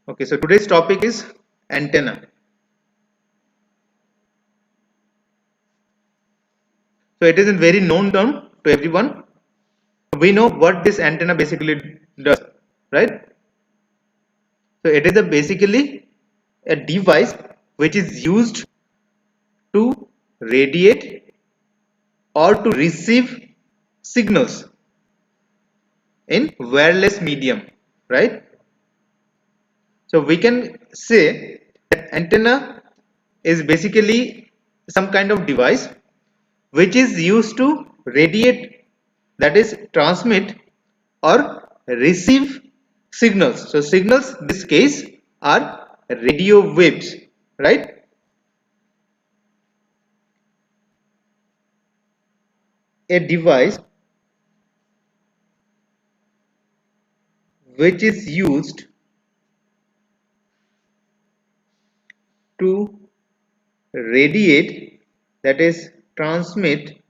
Okay, so today's topic is antenna. So it is a very known term to everyone. We know what this antenna basically does, right? So it is basically a device which is used to radiate or to receive signals in wireless medium, right? So we can say that antenna is basically some kind of device which is used to radiate, that is transmit or receive signals. So signals in this case are radio waves, right? A device which is used to radiate, that is transmit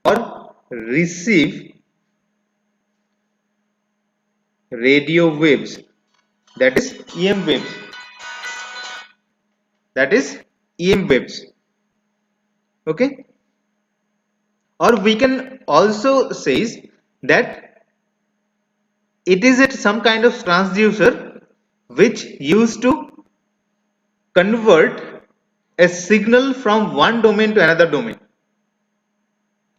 or receive radio waves, that is EM waves, that is EM waves. Okay, or we can also say that it is some kind of transducer which used to convert a signal from one domain to another domain,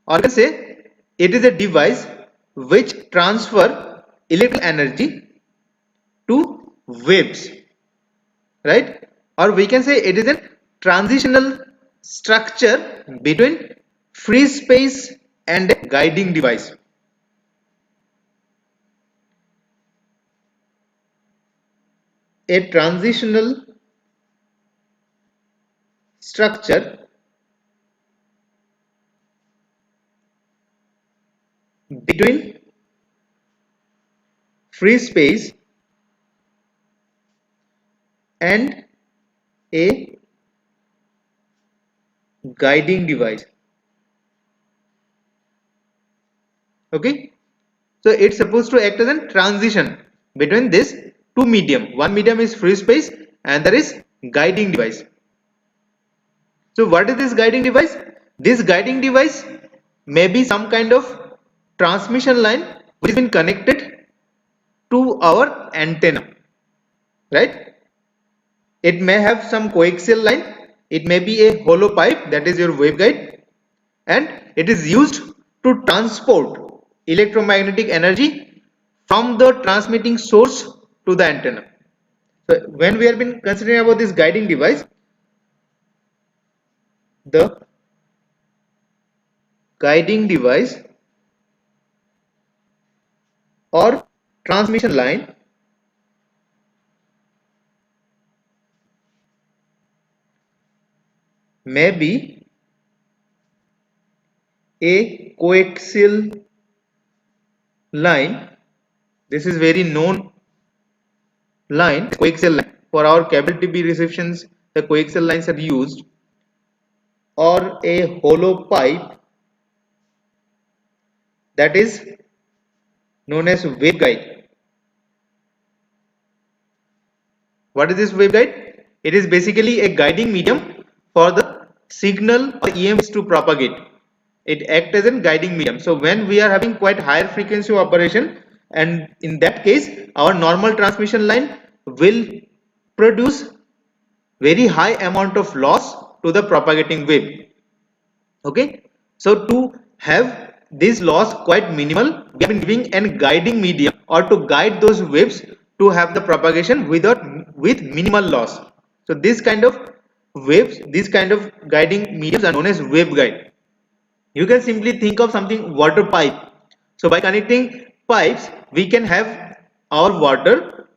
or you can say it is a device which transfer electrical energy to waves, right? Or we can say it is a transitional structure between free space and a guiding device. A transitional structure between free space and a guiding device. Okay, so it's supposed to act as a transition between this two medium. One medium is free space and there is guiding device. So what is this guiding device? This guiding device may be some kind of transmission line which has been connected to our antenna, right? It may have some coaxial line, it may be a hollow pipe, that is your waveguide, and it is used to transport electromagnetic energy from the transmitting source to the antenna. So when we have been considering about this guiding device, the guiding device or transmission line may be a coaxial line. This is very known line, coaxial line. For our cable TV receptions, the coaxial lines are used, or a hollow pipe, that is known as waveguide. What is this waveguide? It is basically a guiding medium for the signal or EMs to propagate. It acts as a guiding medium. So when we are having quite higher frequency of operation, and in that case our normal transmission line will produce very high amount of loss to the propagating wave. Okay, so to have this loss quite minimal, we have been giving a guiding medium or to guide those waves to have the propagation with minimal loss. So this kind of waves, this kind of guiding mediums are known as waveguide. You can simply think of something water pipe. So by connecting pipes, we can have our water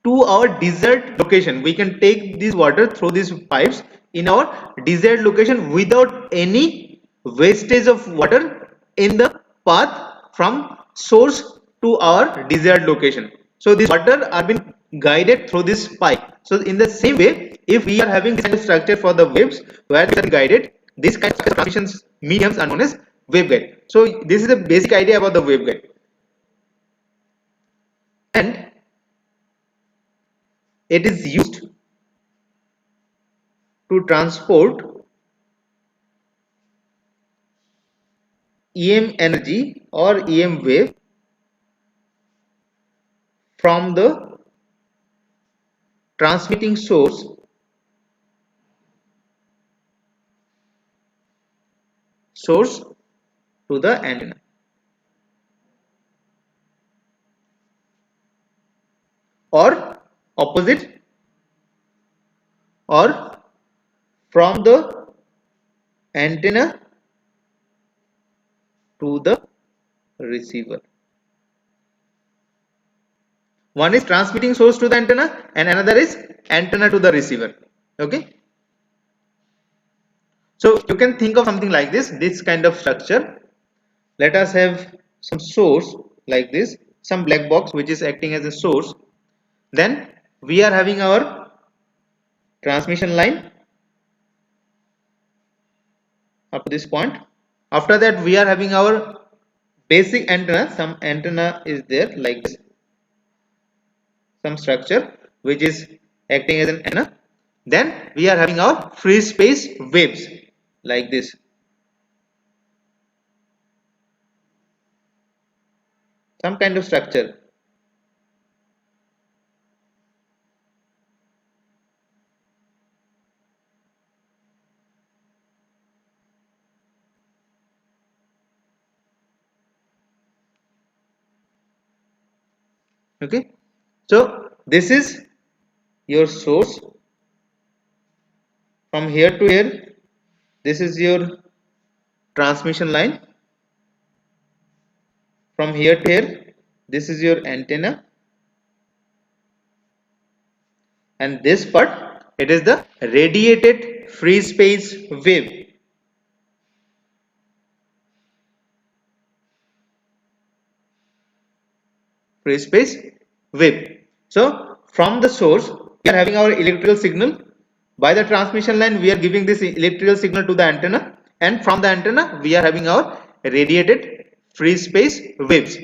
to our desired location. We can take this water through these pipes in our desired location without any wastage of water in the path from source to our desired location. So this water are being guided through this pipe. So in the same way, if we are having this kind of structure for the waves where they are guided, this kind of transmission mediums are known as waveguide. So this is the basic idea about the waveguide. and it is used to transport EM energy or EM wave from the transmitting source to the antenna, or opposite, or from the antenna to the receiver. One is transmitting source to the antenna and another is antenna to the receiver. Okay. So you can think of something like this kind of structure. Let us have some source like this, some black box which is acting as a source. Then we are having our transmission line up to this point. After that we are having our basic antenna. Some antenna is there like this, some structure which is acting as an antenna. Then we are having our free space waves like this. Some kind of structure. Okay. So this is your source. From here to here, this is your transmission line. From here to here, this is your antenna, and this part, it is the radiated free space wave. Free space wave. So from the source, we are having our electrical signal. By the transmission line, we are giving this electrical signal to the antenna, and from the antenna, we are having our radiated free space waves.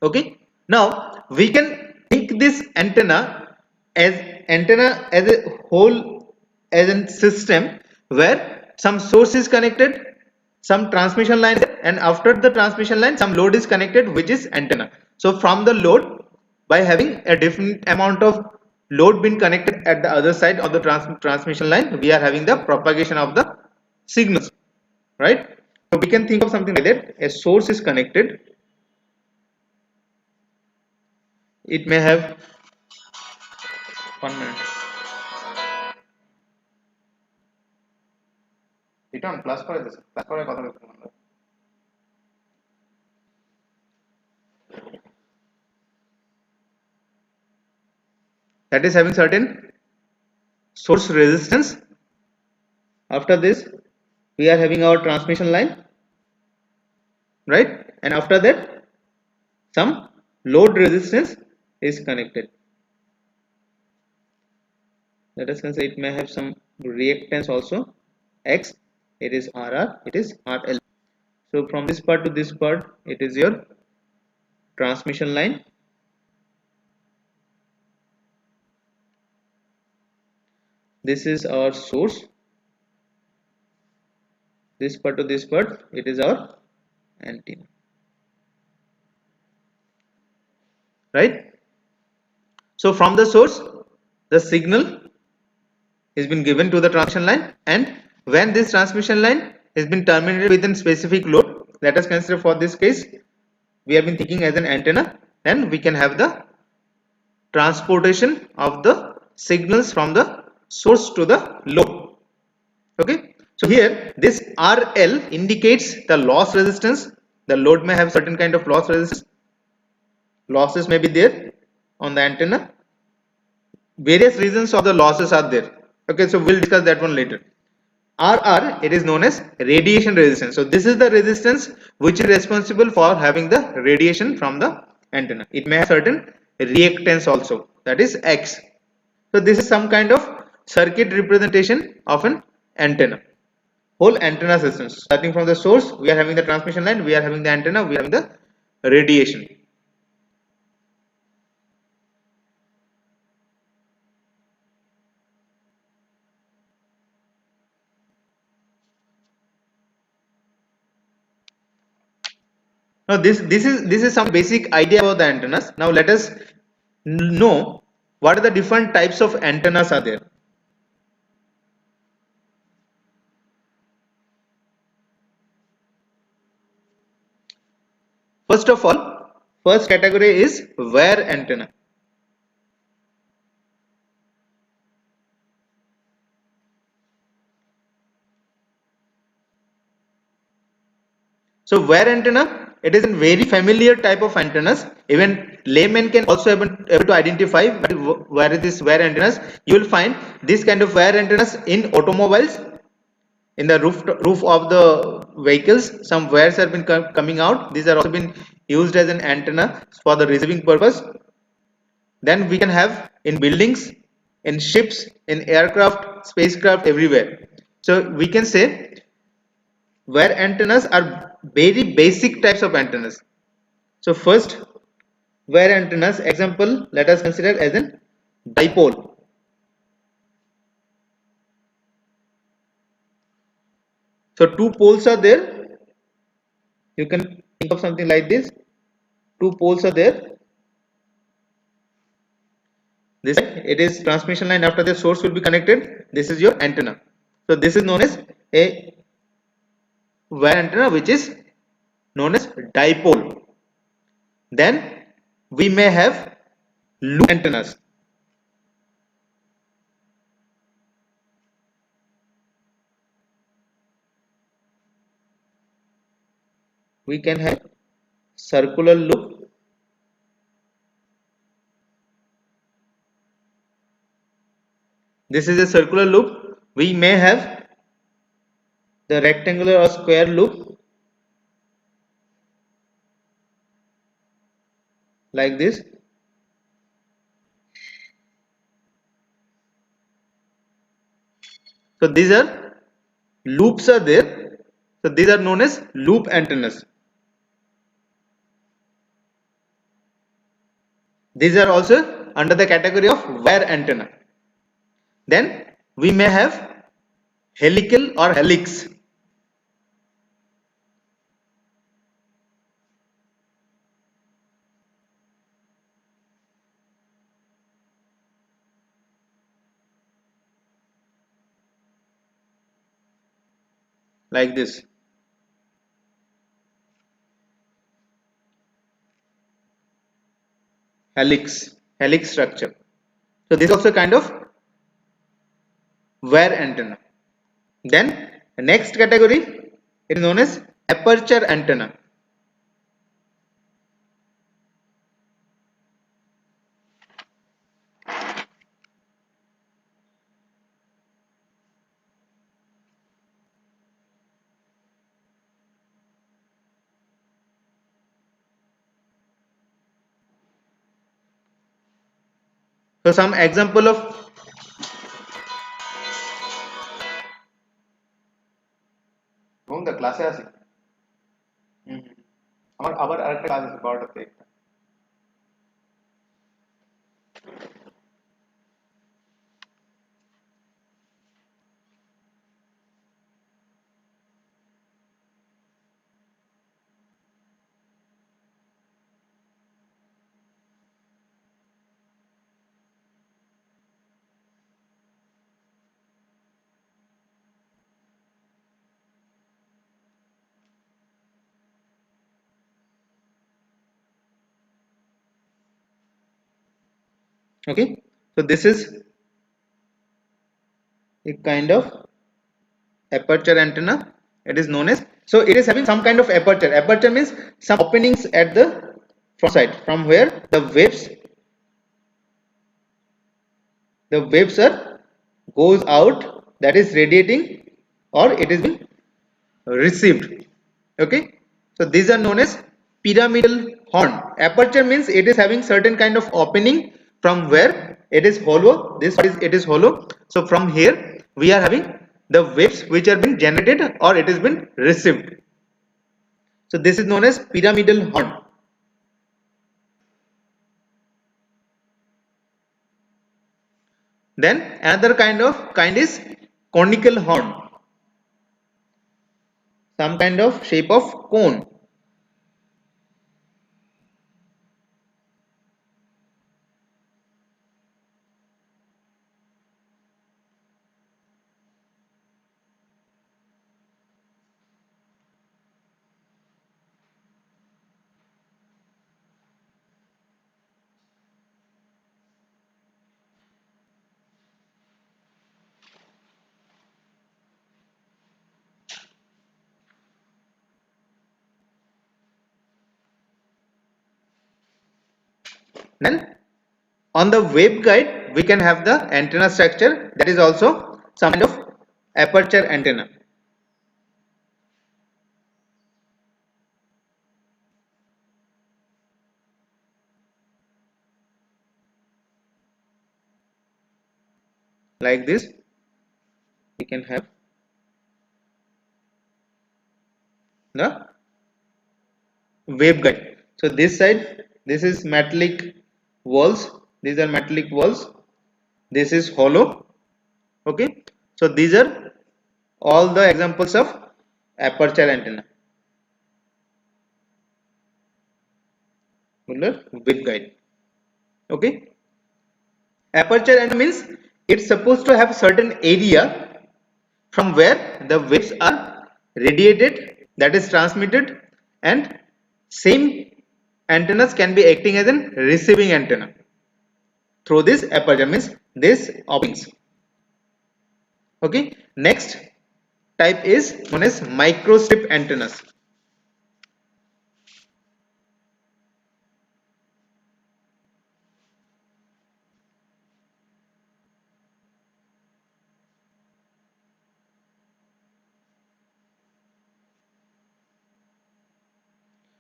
Okay. Now we can think this antenna as a whole, as a system where some source is connected, some transmission line, and after the transmission line some load is connected, which is antenna. So from the load, by having a different amount of load being connected at the other side of the transmission line, we are having the propagation of the signals, right? So we can think of something like that. A source is connected. It may have 1 minute. Return plus করে দিছে plus করে কথা বলতে আমরা that is having certain source resistance. After this we are having our transmission line, right? And after that some load resistance is connected. Let us consider it may have some reactance also, X, it is RR, it is RL. So from this part to this part, it is your transmission line. This is our source. This part to this part, it is our antenna, right? So from the source, the signal has been given to the transmission line, and when this transmission line has been terminated within specific load, let us consider for this case we have been thinking as an antenna, then we can have the transportation of the signals from the source to the load. Okay. So here this RL indicates the loss resistance. The load may have certain kind of loss resistance. Losses may be there on the antenna. Various reasons of the losses are there. Okay, so we'll discuss that one later. RR, it is known as radiation resistance. So this is the resistance which is responsible for having the radiation from the antenna. It may have certain reactance also, that is X. So this is some kind of circuit representation of an antenna. Whole antenna system, starting from the source, we are having the transmission line, we are having the antenna, we are having the radiation. Now this is some basic idea about the antennas. Now let us know what are the different types of antennas are there. First of all, first category is wire antenna. So wire antenna, it is a very familiar type of antennas. Even laymen can also able to identify where is this wire antennas. You will find this kind of wire antennas in automobiles, in the roof of the vehicles. Some wires have been coming out. These are also been used as an antenna for the receiving purpose. Then we can have in buildings, in ships, in aircraft, spacecraft, everywhere. So we can say wire antennas are very basic types of antennas. So first, wire antennas example, let us consider as an dipole. So two poles are there. You can think of something like this. Two poles are there. This it is transmission line. After the source will be connected. This is your antenna. So this is known as a wire antenna, which is known as dipole. Then we may have loop antennas. We can have circular loop. This is a circular loop. We may have the rectangular or square loop like this. So these are loops are there. So these are known as loop antennas. These are also under the category of wire antenna. Then we may have helical or helix. Like this. Helix structure. So this is also kind of wire antenna. Then the next category, it is known as aperture antenna. So some example of the class আছে আমার আবার আরেকটা class আছে 12টাতে একটা okay. So this is a kind of aperture antenna. It is known as, so it is having some kind of aperture. Aperture means some openings at the front side from where the waves are goes out, that is radiating, or it is being received. Okay, so these are known as pyramidal horn. Aperture means it is having certain kind of opening from where it is hollow. This is it is hollow. So from here we are having the waves which are being generated or it has been received. So this is known as pyramidal horn. Then another kind is conical horn, some kind of shape of cone. Then on the waveguide, we can have the antenna structure, that is also some kind of aperture antenna. Like this, we can have the waveguide. So this side, this is metallic walls. These are metallic walls. This is hollow. Okay. So these are all the examples of aperture antenna. Waveguide. Okay. Aperture antenna means it's supposed to have certain area from where the waves are radiated, that is transmitted, and same antennas can be acting as a receiving antenna through this aperture, means this openings. Okay, next type is known as microstrip antennas.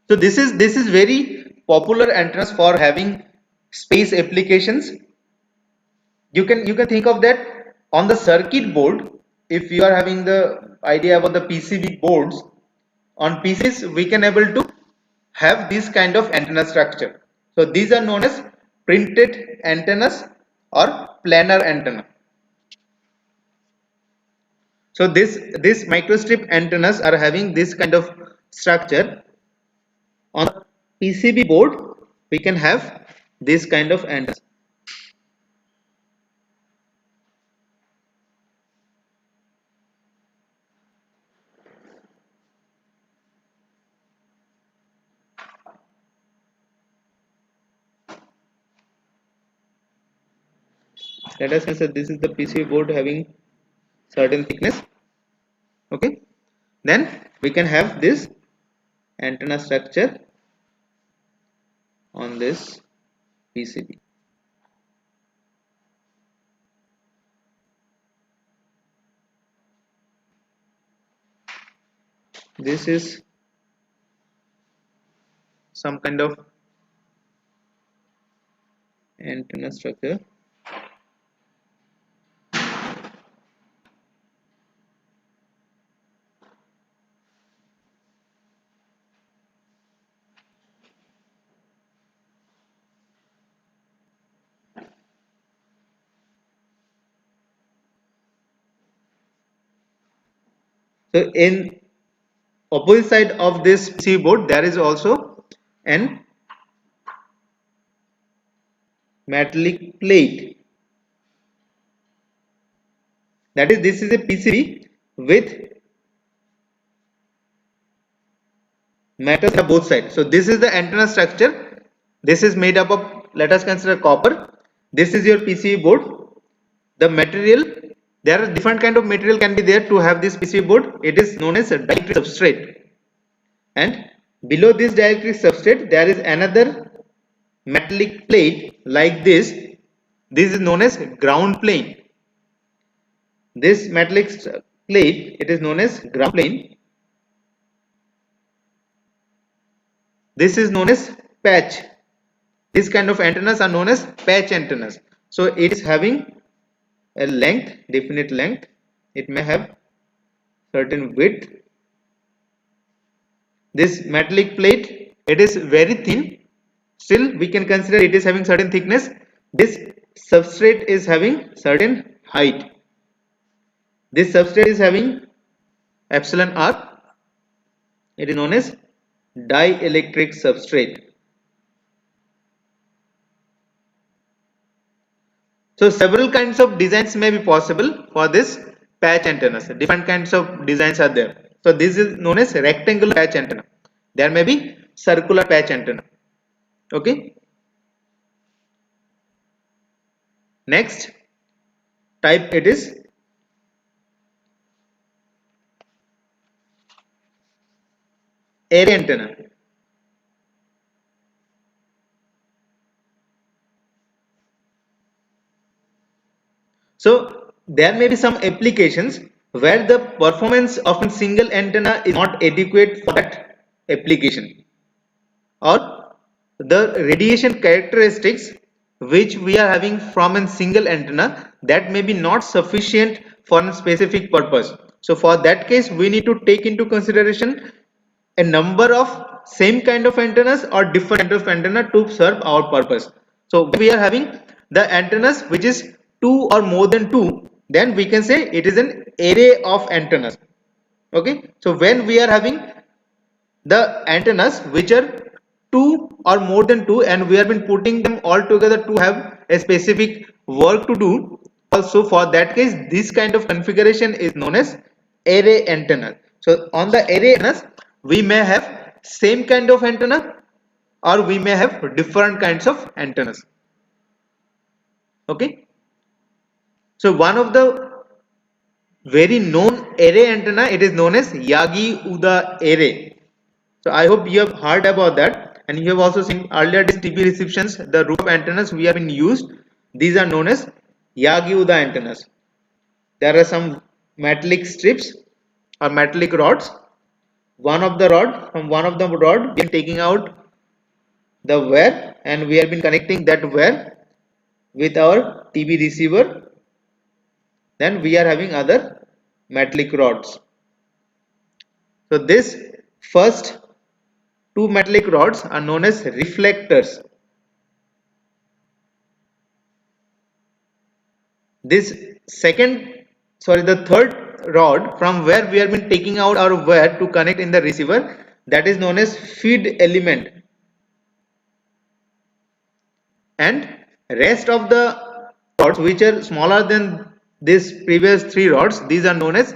So this is very popular antennas for having space applications. You can think of that on the circuit board. If you are having the idea about the PCB boards, on PCs we can able to have this kind of antenna structure. So these are known as printed antennas or planar antenna. So this microstrip antennas are having this kind of structure. On the PCB board we can have this kind of antennas. Let us consider this is the PCB board having certain thickness. Okay, then we can have this antenna structure on this PCB. This is some kind of antenna structure. So in opposite side of this PCB board there is also an metallic plate. That is, this is a PCB with metals on both sides. So this is the antenna structure. This is made up of, let us consider copper. This is your PCB board. The material, there are different kind of material can be there to have this PCB board. It is known as a dielectric substrate. And below this dielectric substrate there is another metallic plate like this. This is known as ground plane. This metallic plate, it is known as ground plane. This is known as patch. This kind of antennas are known as patch antennas. So it is having a length, definite length. It may have certain width. This metallic plate, it is very thin. Still we can consider it is having certain thickness. This substrate is having certain height. This substrate is having epsilon r. It is known as dielectric substrate. So several kinds of designs may be possible for this patch antennas. Different kinds of designs are there. So this is known as rectangular patch antenna. There may be circular patch antenna. Okay. Next type it is array antenna. So there may be some applications where the performance of a single antenna is not adequate for that application, or the radiation characteristics which we are having from a single antenna, that may be not sufficient for a specific purpose. So for that case we need to take into consideration a number of same kind of antennas or different kind of antenna to serve our purpose. So we are having the antennas which is two or more than two, then we can say it is an array of antennas. Okay, so when we are having the antennas which are two or more than two and we have been putting them all together to have a specific work to do, also for that case this kind of configuration is known as array antenna. So on the array antennas we may have same kind of antenna or we may have different kinds of antennas. Okay, so one of the very known array antenna, it is known as Yagi Uda array. So I hope you have heard about that, and you have also seen earlier these TV receptions, the roof antennas we have been used. These are known as Yagi Uda antennas. There are some metallic strips or metallic rods. From one of the rod, we are taking out the wire, and we have been connecting that wire with our TV receiver. Then we are having other metallic rods. So this first two metallic rods are known as reflectors. This the third rod from where we have been taking out our wire to connect in the receiver, that is known as feed element, and rest of the rods which are smaller than this previous three rods, these are known as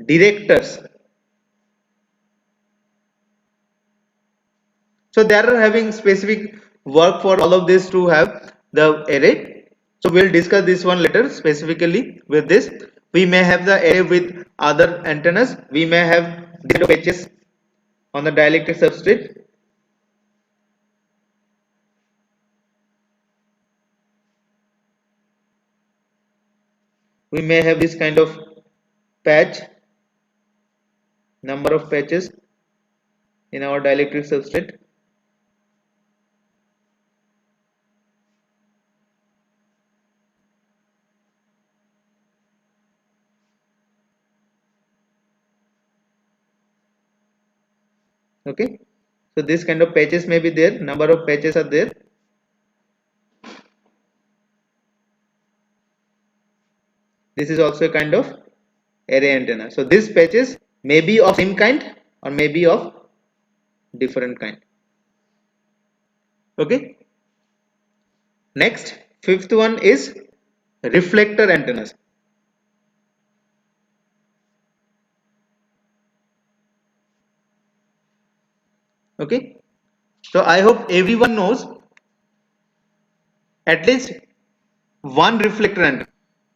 directors. So they are having specific work for all of this to have the array. So we'll discuss this one later specifically with this. We may have the array with other antennas. We may have different patches on the dielectric substrate. We may have this kind of patch, number of patches in our dielectric substrate. Okay, so this kind of patches may be there, number of patches are there. This is also a kind of array antenna. So these patches may be of same kind or may be of different kind. Okay, next, fifth one is reflector antennas. Okay, so I hope everyone knows at least one reflector antenna,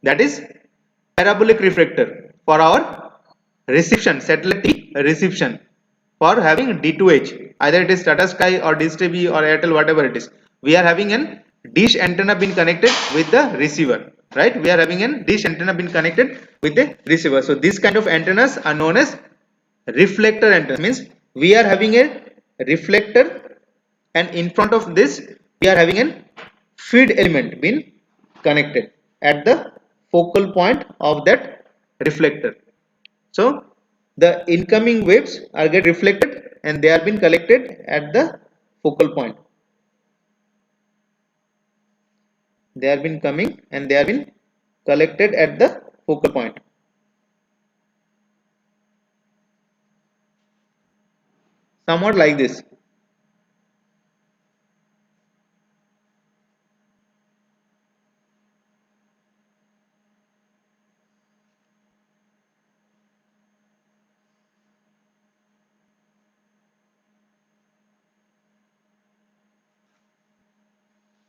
that is parabolic reflector for our reception, satellite TV reception, for having D2H, either it is Tata Sky or Dish TV or Airtel, whatever it is. We are having an dish antenna being connected with the receiver, right? We are having a dish antenna being connected with the receiver. So these kind of antennas are known as reflector antenna. Means we are having a reflector, and in front of this we are having a feed element being connected at the focal point of that reflector. So the incoming waves are get reflected and they are being collected at the focal point. They are been coming and they are been collected at the focal point. Somewhat like this.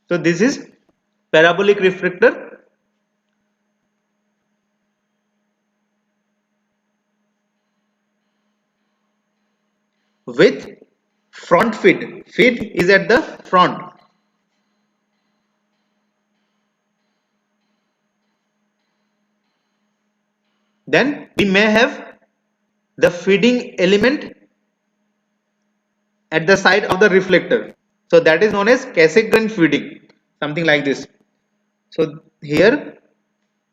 So this is parabolic reflector with front feed. Feed is at the front. Then we may have the feeding element at the side of the reflector. So that is known as Cassegrain feeding, something like this. So here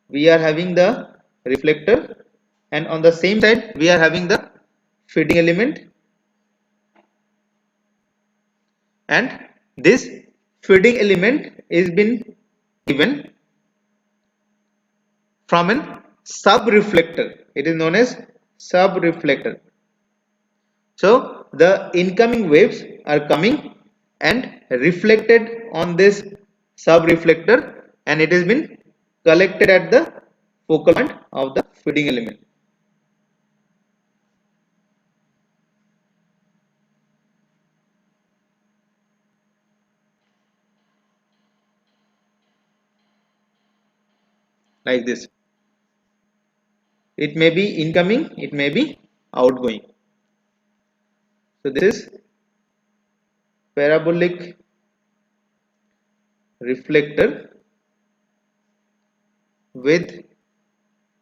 we are having the reflector, and on the same side we are having the feeding element, and this feeding element is been given from an sub-reflector. It is known as sub-reflector. So the incoming waves are coming and reflected on this sub-reflector, and it has been collected at the focal point of the feeding element. Like this. It may be incoming, it may be outgoing. So this is parabolic reflector with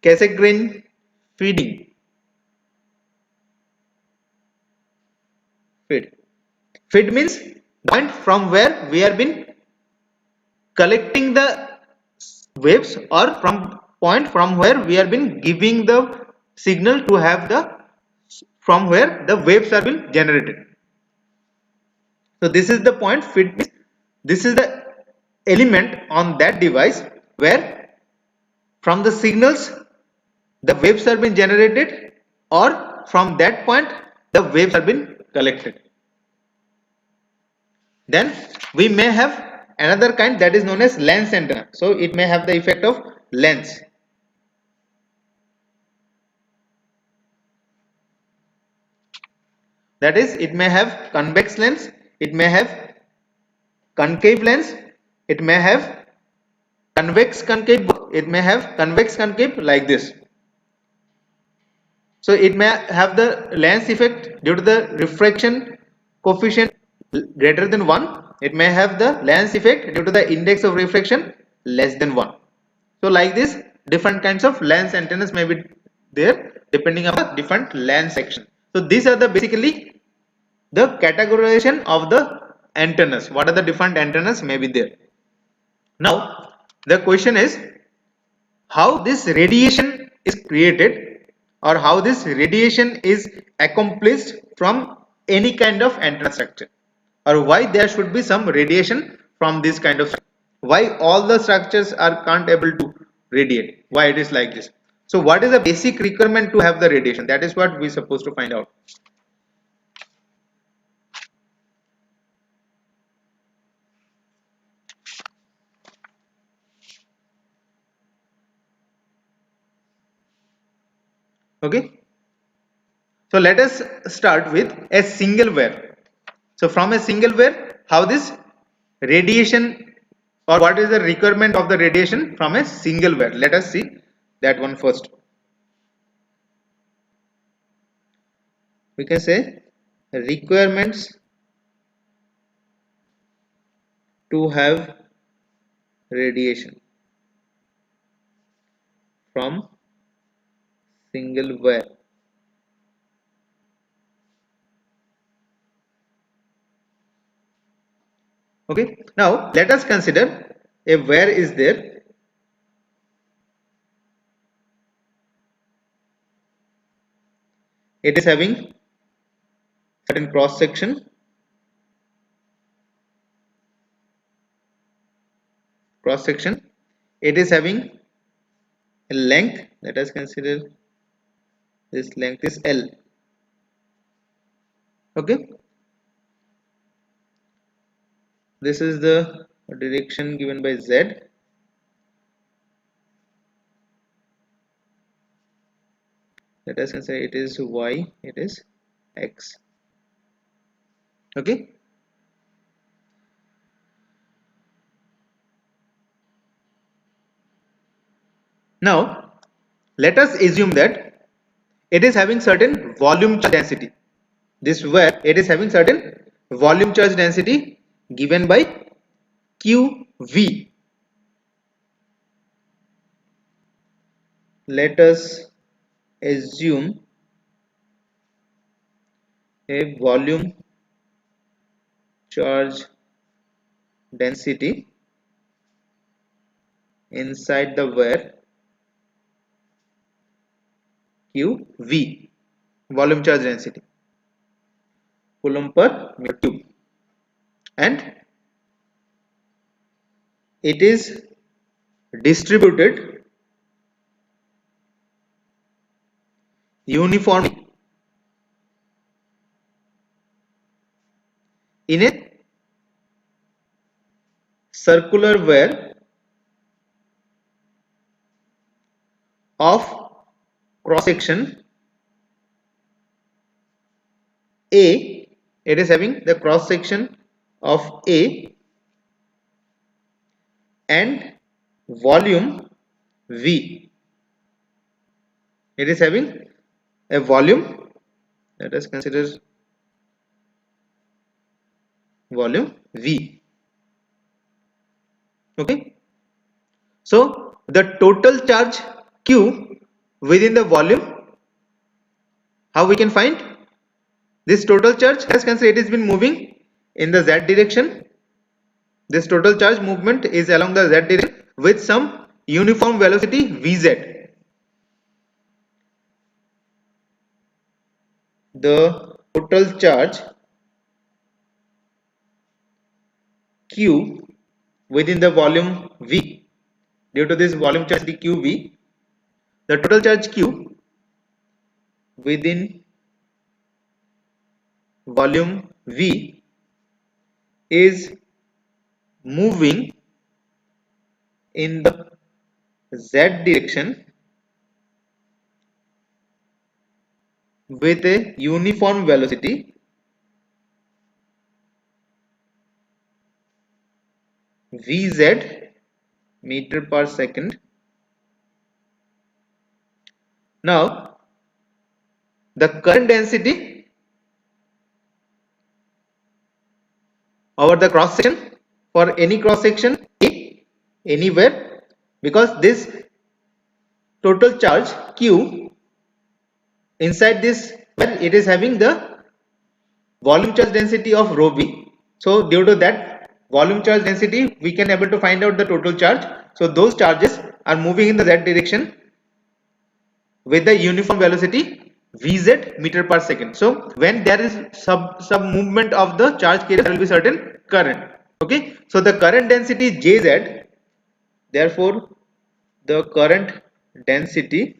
Cassegrain feeding. Feed. Feed means point from where we have been collecting the waves, or from point from where we have been giving the signal to have the from where the waves are being generated. So this is the point. Feed means this is the element on that device where from the signals the waves are being generated, or from that point the waves are being collected. Then we may have another kind that is known as lens antenna. So it may have the effect of lens. That is, it may have convex lens, it may have concave lens, it may have convex concave, it may have convex concave like this. So it may have the lens effect due to the refraction coefficient greater than 1. It may have the lens effect due to the index of refraction less than 1. So like this, different kinds of lens antennas may be there depending on the different lens section. So these are the basically the categorization of the antennas. What are the different antennas may be there. Now the question is how this radiation is created, or how this radiation is accomplished from any kind of antenna structure, or why there should be some radiation from this kind of structure. Why all the structures are can't able to radiate, why it is like this. So what is the basic requirement to have the radiation? That is what we supposed to find out. Okay, so let us start with a single wire. So from a single wire, how this radiation, or what is the requirement of the radiation from a single wire? Let us see that one first. We can say requirements to have radiation from single wire. Okay, now let us consider a wire is there. It is having certain cross section, it is having a length. Let us consider this length is L. Okay, this is the direction given by Z. Let us consider it is Y, it is X. Okay, now let us assume that it is having certain volume charge density. This wire, it is having certain volume charge density given by QV. Let us assume a volume charge density inside the wire QV, volume charge density, coulomb per meter cube, and it is distributed uniformly in a circular wire of cross section A. It is having the cross section of A and volume V. It is having a volume, let us consider volume V. Okay, so the total charge Q within the volume, how we can find this total charge? As can say, it has been moving in the Z direction. This total charge movement is along the Z direction with some uniform velocity Vz. The total charge Q within the volume V, due to this volume charge QV, the total charge Q within volume V is moving in the Z direction with a uniform velocity Vz meter per second. Now the current density over the cross section for any cross section A anywhere, because this total charge Q inside this, where it is having the volume charge density of rho v. So due to that volume charge density, we can able to find out the total charge. So those charges are moving in the Z direction with the uniform velocity Vz meter per second. So when there is sub movement of the charge carrier, there will be certain current. Okay, so the current density Jz, therefore the current density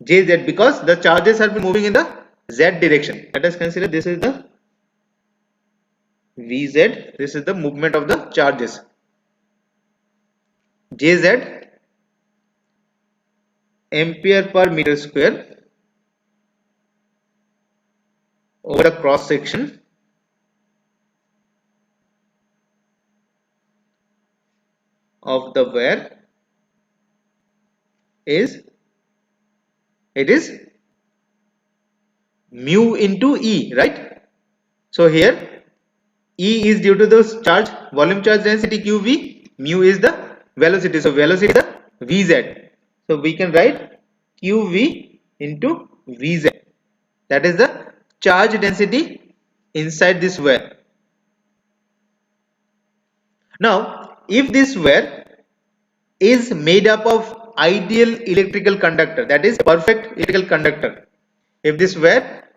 Jz, because the charges are moving in the Z direction. Let us consider this is the Vz, this is the movement of the charges. Jz ampere per meter square over the cross section of the wire is, it is mu into E, right? So here E is due to the charge, volume charge density QV, mu is the velocity, so velocity is the Vz. So we can write QV into Vz, that is the charge density inside this wire. Now if this wire is made up of ideal electrical conductor, that is perfect electrical conductor, if this wire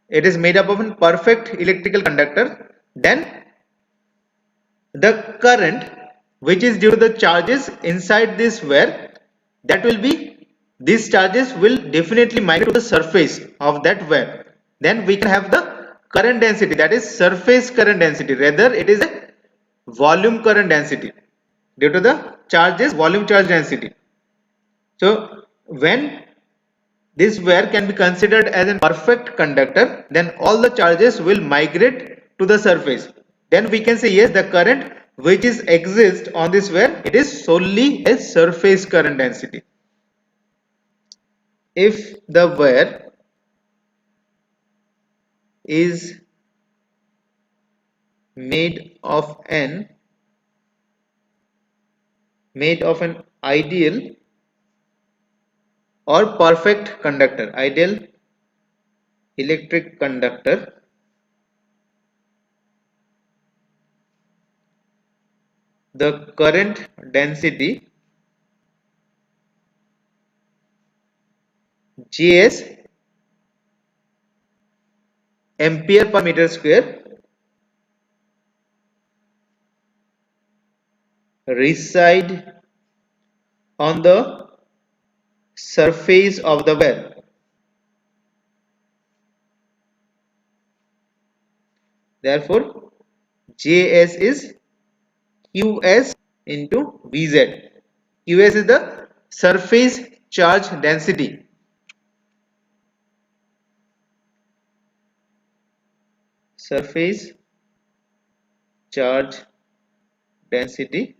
it is made up of a perfect electrical conductor, then the current which is due to the charges inside this wire, that will be, these charges will definitely migrate to the surface of that wire. Then we can have the current density, that is surface current density, rather it is a volume current density due to the charges volume charge density. So when this wire can be considered as a perfect conductor, then all the charges will migrate to the surface. Then we can say yes, the current which is exist on this wire, it is solely a surface current density. If the wire is made of an ideal or perfect conductor, ideal electric conductor, the current density Gs ampere per meter square reside on the surface of the well. Therefore, Js is Qs into Vz. Qs is the surface charge density. Surface charge density,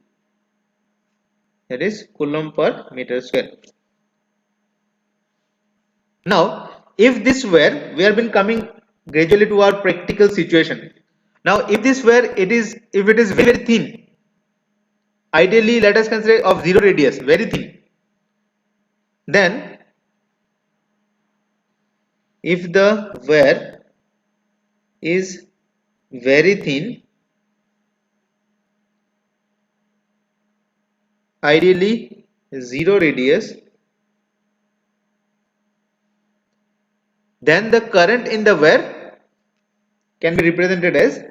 that is Coulomb per meter square. Now, if this were, we have been coming gradually to our practical situation. Now, if this were, if it is very thin, ideally let us consider of zero radius, very thin. Then, if the wire is very thin, ideally zero radius, then the current in the wire can be represented as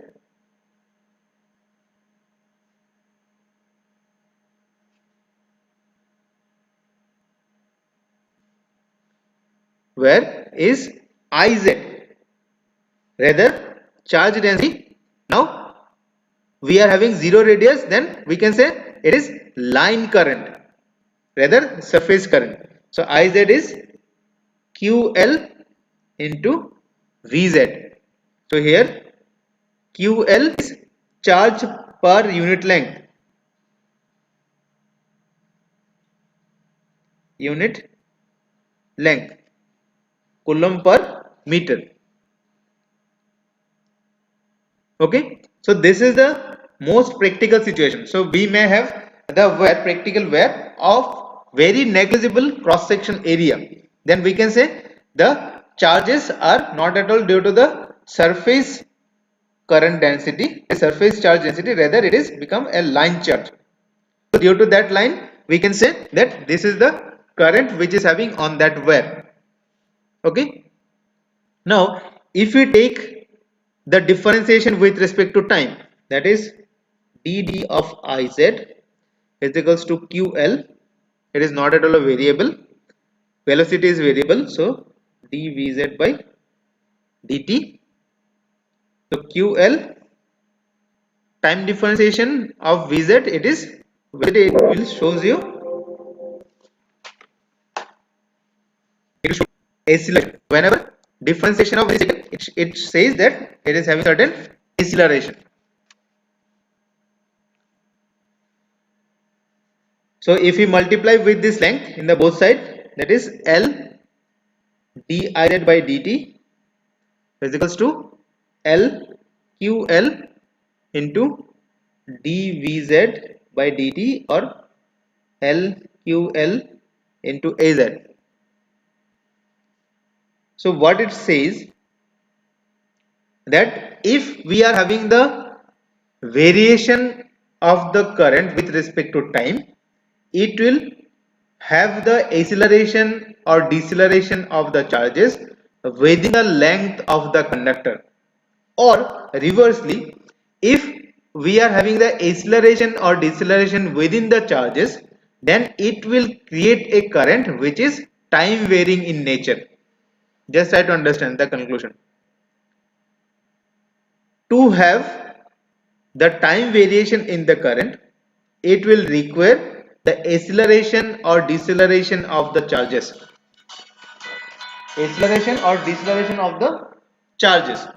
where is Iz, rather charge density. Now we are having zero radius, then we can say it is line current, rather surface current. So Iz is QL into Vz. So here QL is charge per unit length. Unit length, Coulomb per meter. Okay, so this is the most practical situation. So we may have the wear, practical wear of very negligible cross section area. Then we can say the charges are not at all due to the surface current density, surface charge density, rather it is become a line charge. So due to that line, we can say that this is the current which is having on that wear. Okay. Now, if we take the differentiation with respect to time, that is dd of Iz is equals to QL. It is not at all a variable. Velocity is variable, so dVz by dt. So QL time differentiation of Vz, it is, it will shows you, it will show acceleration. Whenever differentiation of Vz, it says that it is having certain acceleration. So if we multiply with this length in the both side, that is L diz by dt is equals to L QL into dVz by dt or L QL into Az. So what it says, that if we are having the variation of the current with respect to time, it will have the acceleration or deceleration of the charges within the length of the conductor. Or reversely, if we are having the acceleration or deceleration within the charges, then it will create a current which is time varying in nature. Just try to understand the conclusion. To have the time variation in the current, it will require the acceleration or deceleration of the charges. Acceleration or deceleration of the charges.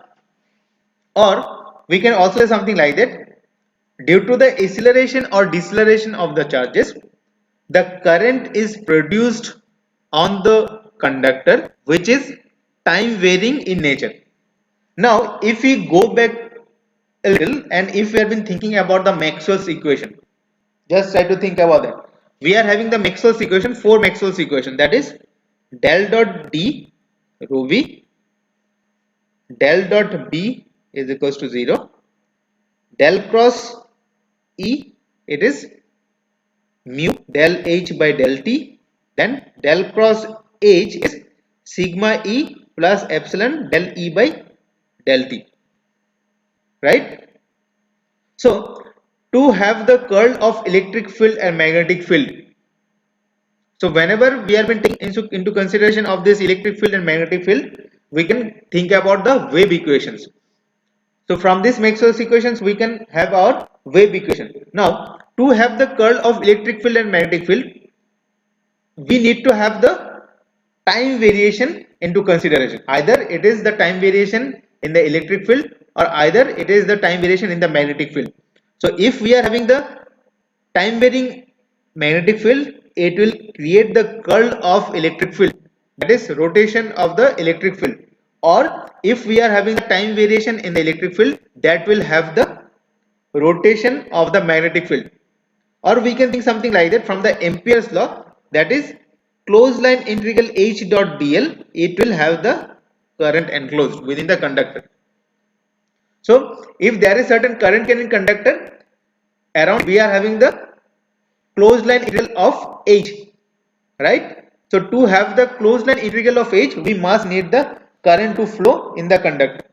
Or we can also say something like that, due to the acceleration or deceleration of the charges, the current is produced on the conductor which is time varying in nature. Now if we go back a little and if we have been thinking about the Maxwell's equation, just try to think about that. We are having the Maxwell's equation, four Maxwell's equation, that is del dot D rho V, del dot B is equals to 0, del cross E, it is mu del H by del T, then del cross H is sigma E plus epsilon del E by del T, right? So to have the curl of electric field and magnetic field, so whenever we are been taking into consideration of this electric field and magnetic field, we can think about the wave equations. So from this Maxwell's equations, we can have our wave equation. Now, to have the curl of electric field and magnetic field, we need to have the time variation into consideration. Either it is the time variation in the electric field or either it is the time variation in the magnetic field. So if we are having the time varying magnetic field, it will create the curl of electric field, that is rotation of the electric field. Or if we are having the time variation in the electric field, that will have the rotation of the magnetic field. Or we can think something like that from the Ampere's law, that is closed line integral H dot dl, it will have the current enclosed within the conductor. So if there is certain current in conductor, around we are having the closed line integral of H, right? So to have the closed line integral of H, we must need the current to flow in the conductor.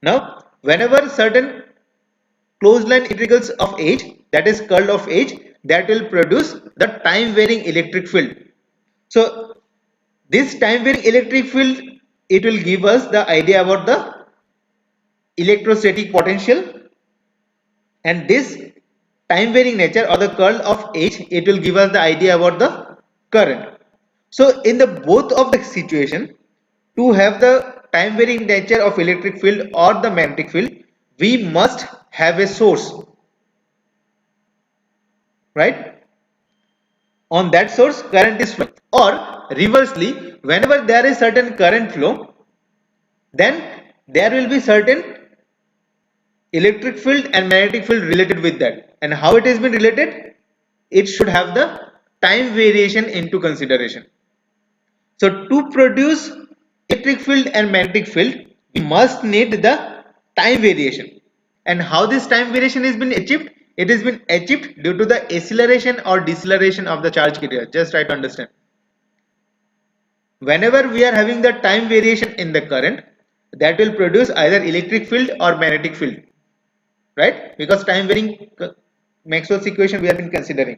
Now whenever certain closed line integrals of H, that is curl of H, that will produce the time varying electric field. So this time varying electric field, it will give us the idea about the electrostatic potential, and this time varying nature or the curl of H, it will give us the idea about the current. So in the both of the situation, to have the time varying nature of electric field or the magnetic field, we must have a source, right? On that source current is flowing. Or reversely, whenever there is certain current flow, then there will be certain electric field and magnetic field related with that. And how it has been related? It should have the time variation into consideration. So to produce electric field and magnetic field, we must need the time variation. And how this time variation has been achieved? It has been achieved due to the acceleration or deceleration of the charge carrier. Just try to understand. Whenever we are having the time variation in the current, that will produce either electric field or magnetic field, right? Because time varying Maxwell's equation we have been considering.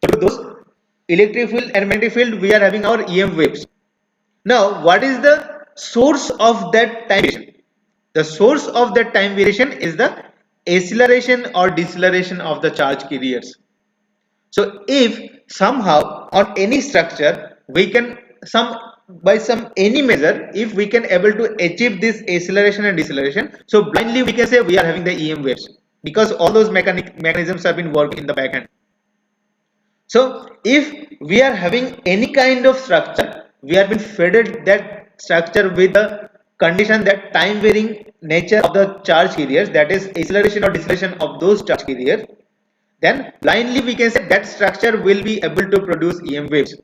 So to those electric field and magnetic field, we are having our EM waves. Now, what is the source of that time variation? The source of that time variation is the acceleration or deceleration of the charge carriers. So if somehow on any structure we can by some any measure, if we can able to achieve this acceleration and deceleration, so blindly we can say we are having the EM waves, because all those mechanisms have been working in the back end. So if we are having any kind of structure, we have been fed that structure with the condition that time varying nature of the charge carriers, that is acceleration or deceleration of those charge carriers, then blindly we can say that structure will be able to produce EM waves,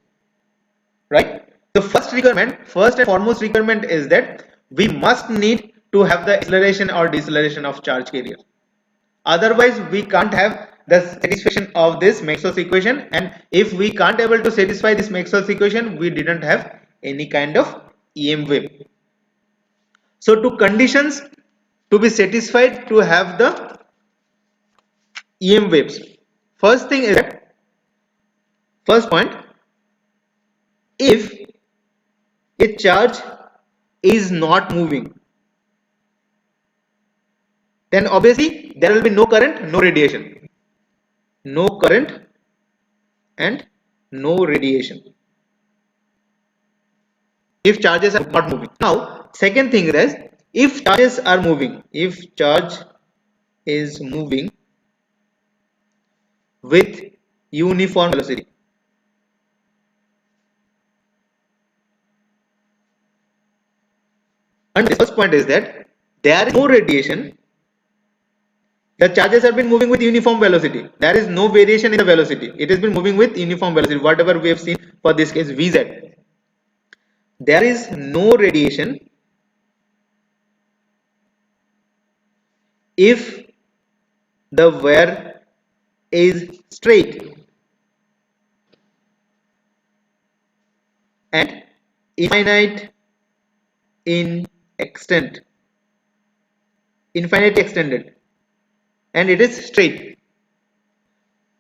right? The first and foremost requirement is that we must need to have the acceleration or deceleration of charge carrier. Otherwise we can't have the satisfaction of this Maxwell's equation, and if we can't able to satisfy this Maxwell's equation, we didn't have any kind of EM wave. So two conditions to be satisfied to have the EM waves. First thing is that, first point, if a charge is not moving, then obviously there will be no current, no radiation. No current and no radiation if charges are not moving. Now, second thing is, if charges are moving, if charge is moving with uniform velocity, and the first point is that there is no radiation, the charges have been moving with uniform velocity, there is no variation in the velocity, it has been moving with uniform velocity, whatever we have seen for this case Vz. there is no radiation if the wire is straight and infinite in extent, infinitely extended, and it is straight.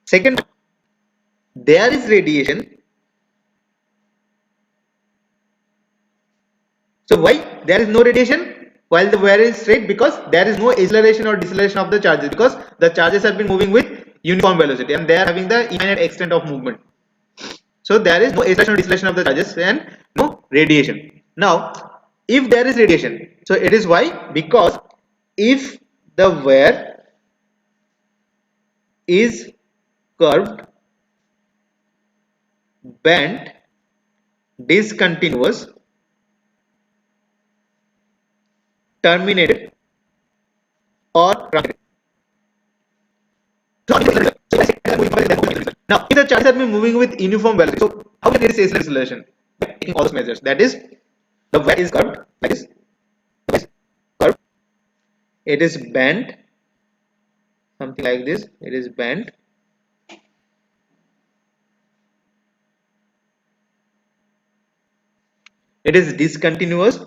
Second, there is radiation. So why there is no radiation while the wire is straight? Because there is no acceleration or deceleration of the charges, because the charges have been moving with uniform velocity and they are having the infinite extent of movement. So there is no acceleration or deceleration of the charges and no radiation. Now, if there is radiation, so it is why? Because if the wire is curved, bent, discontinuous, terminated, or truncated. Now, if the charges have been moving with uniform velocity, so how can it is acceleration? By taking all those measures. That is, the wire is curved, that is, curved, it is bent, something like this, it is bent, it is discontinuous,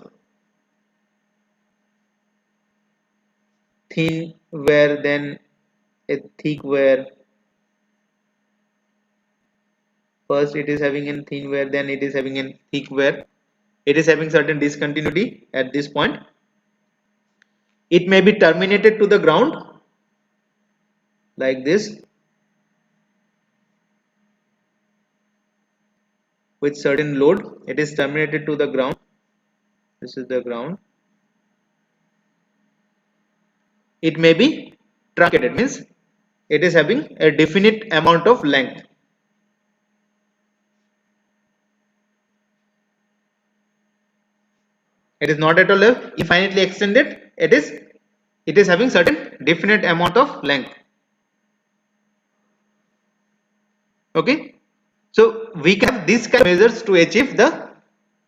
thin wire, then a thick wire. First it is having a thin wire, then it is having a thick wire. It is having certain discontinuity at this point. It may be terminated to the ground like this with certain load. It is terminated to the ground. This is the ground. It may be truncated, means it is having a definite amount of length. It is not at all infinitely extended. It is having certain definite amount of length. Okay, so we can have these kind of measures to achieve the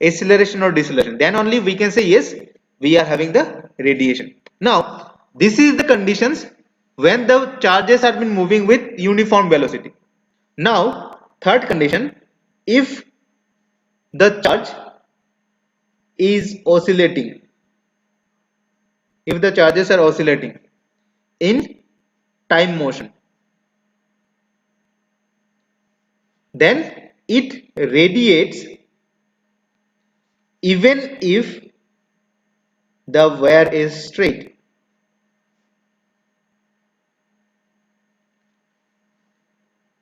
acceleration or deceleration. Then only we can say yes, we are having the radiation. Now, this is the conditions when the charges have been moving with uniform velocity. Now, third condition, if the charge is oscillating, if the charges are oscillating in time motion, then it radiates even if the wire is straight.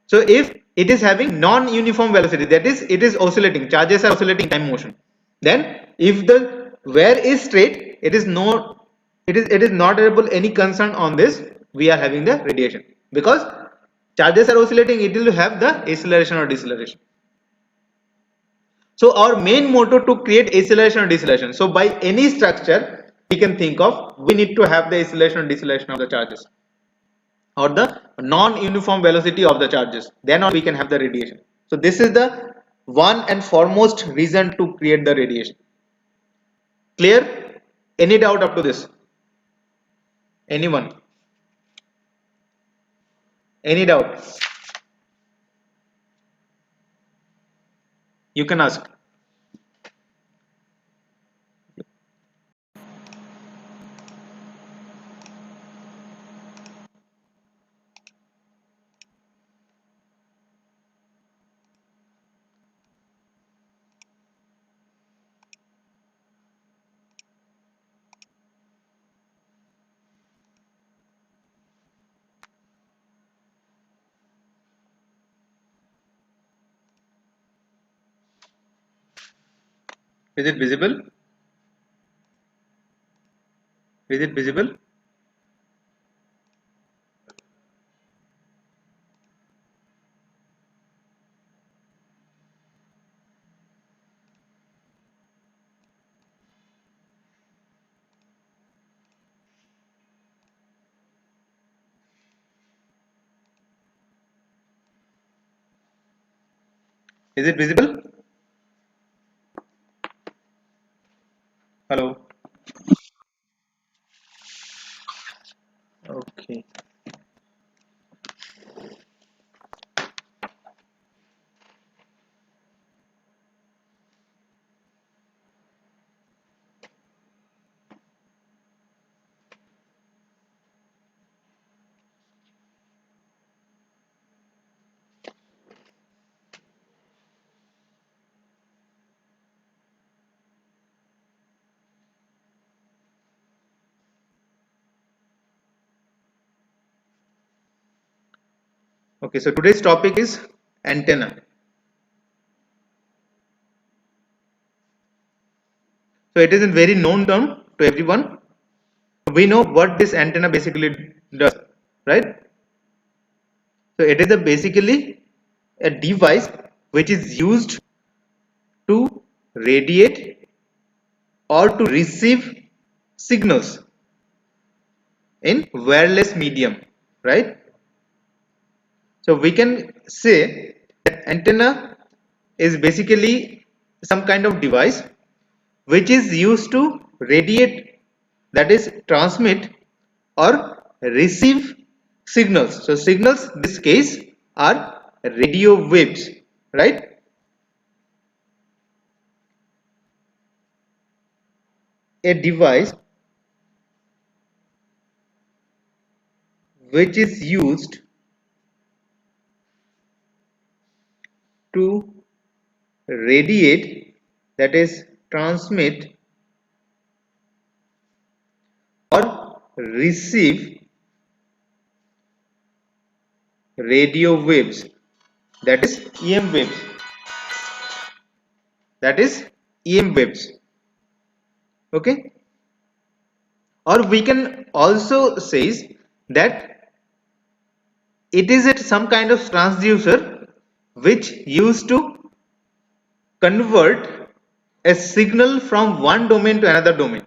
So if it is having non-uniform velocity, that is, it is oscillating, charges are oscillating time motion, then if the wire is straight, it is not able any concern on this, we are having the radiation, because charges are oscillating, it will have the acceleration or deceleration. So our main motto to create acceleration or deceleration. So by any structure we can think of, we need to have the acceleration or deceleration of the charges, or the non-uniform velocity of the charges. Then we can have the radiation. So this is the one and foremost reason to create the radiation. Clear? Any doubt up to this? Anyone? Any doubt? You can ask. Is it visible? Is it visible? Is it visible? Okay, so today's topic is antenna. So it is a very known term to everyone. We know what this antenna basically does, right? So it is basically a device which is used to radiate or to receive signals in wireless medium, right? So we can say that antenna is basically some kind of device which is used to radiate, that is transmit or receive signals. So signals in this case are radio waves, right? A device which is used to radiate, that is transmit or receive radio waves, that is EM waves, that is EM waves. Okay, or we can also say that it is some kind of transducer which used to convert a signal from one domain to another domain,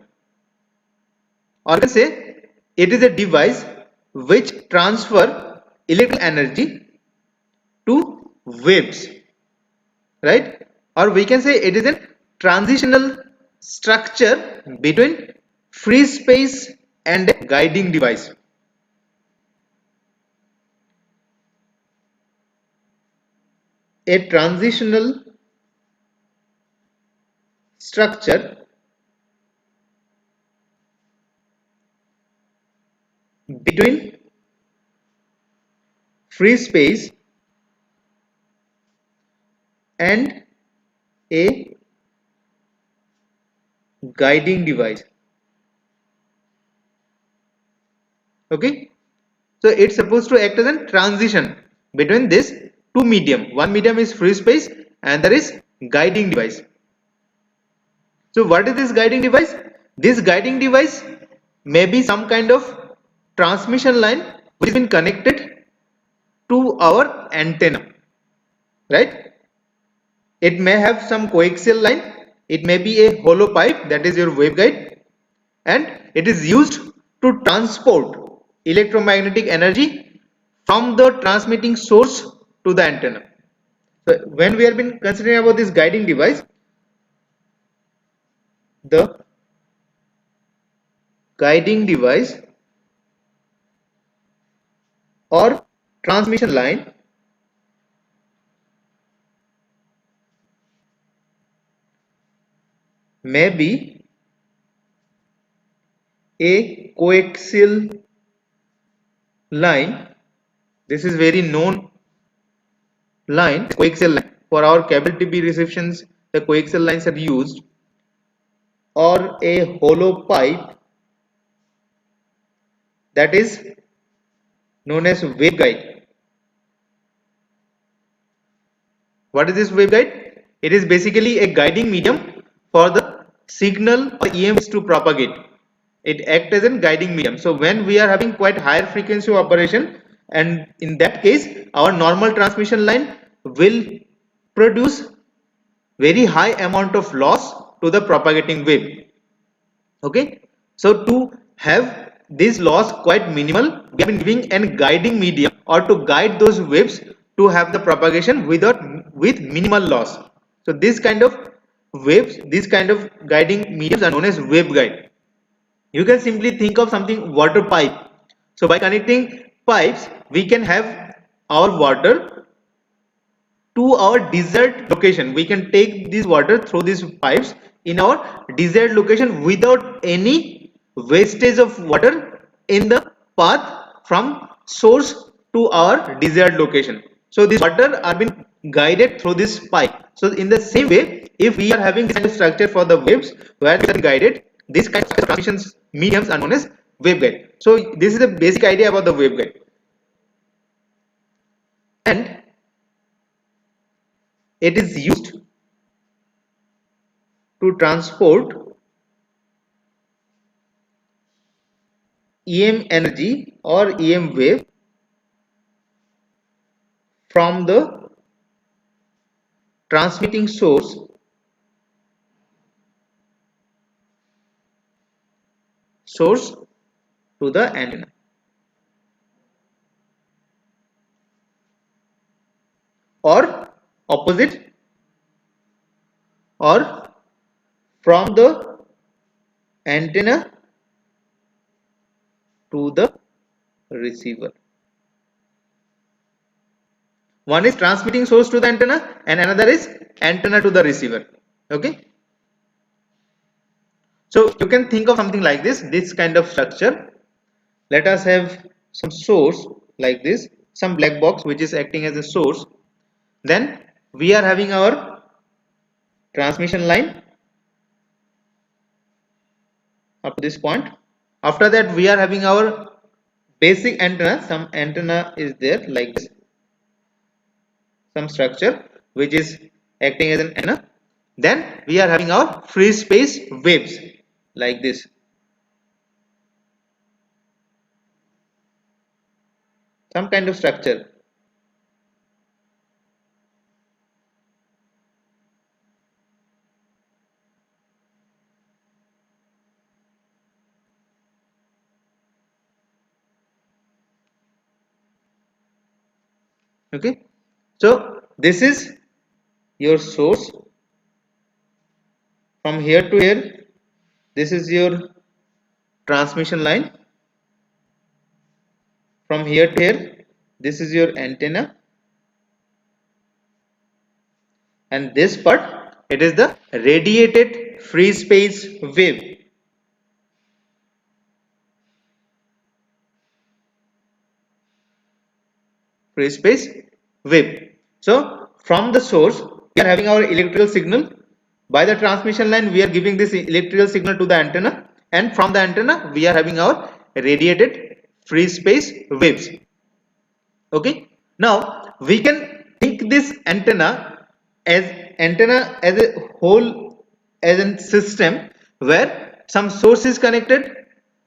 or we can say it is a device which transfer electrical energy to waves, right? Or we can say it is a transitional structure between free space and a guiding device. A transitional structure between free space and a guiding device. Okay, so it's supposed to act as a transition between this two medium. One medium is free space and there is guiding device. So what is this guiding device? This guiding device may be some kind of transmission line which has been connected to our antenna, right? It may have some coaxial line, it may be a hollow pipe, that is your waveguide, and it is used to transport electromagnetic energy from the transmitting source to the antenna. So when we have been considering about this guiding device, the guiding device or transmission line may be a coaxial line. This is very known line, coaxial line. For our cable TV receptions, the coaxial lines are used, or a hollow pipe, that is known as waveguide. What is this waveguide? It is basically a guiding medium for the signal or EMs to propagate. It acts as a guiding medium. So when we are having quite higher frequency of operation, and in that case our normal transmission line will produce very high amount of loss to the propagating wave. Okay, so to have this loss quite minimal, we have been giving a guiding medium or to guide those waves to have the propagation with minimal loss. So this kind of waves, this kind of guiding mediums are known as waveguide. You can simply think of something water pipe. So by connecting pipes, we can have our water to our desired location. We can take this water through these pipes in our desired location without any wastage of water in the path from source to our desired location. So this water are being guided through this pipe. So in the same way, if we are having this kind of structure for the waves where they are guided, this kind of transmission mediums are known as waveguide. So this is the basic idea about the waveguide. and it is used to transport EM energy or EM wave from the transmitting source to the antenna, or opposite, or from the antenna to the receiver. One is transmitting source to the antenna and another is antenna to the receiver. Okay. So you can think of something like this kind of structure. Let us have some source like this, some black box which is acting as a source. Then we are having our transmission line up to this point. After that we are having our basic antenna. Some antenna is there like this, some structure which is acting as an antenna. Then we are having our free space waves like this. Some kind of structure. Okay. So this is your source. From here to here, this is your transmission line. From here to here, this is your antenna, and this part, it is the radiated free space wave. Free space wave. So from the source, we are having our electrical signal. By the transmission line, we are giving this electrical signal to the antenna, and from the antenna, we are having our radiated free space waves. Okay. Now we can think this antenna as a whole, as a system where some source is connected,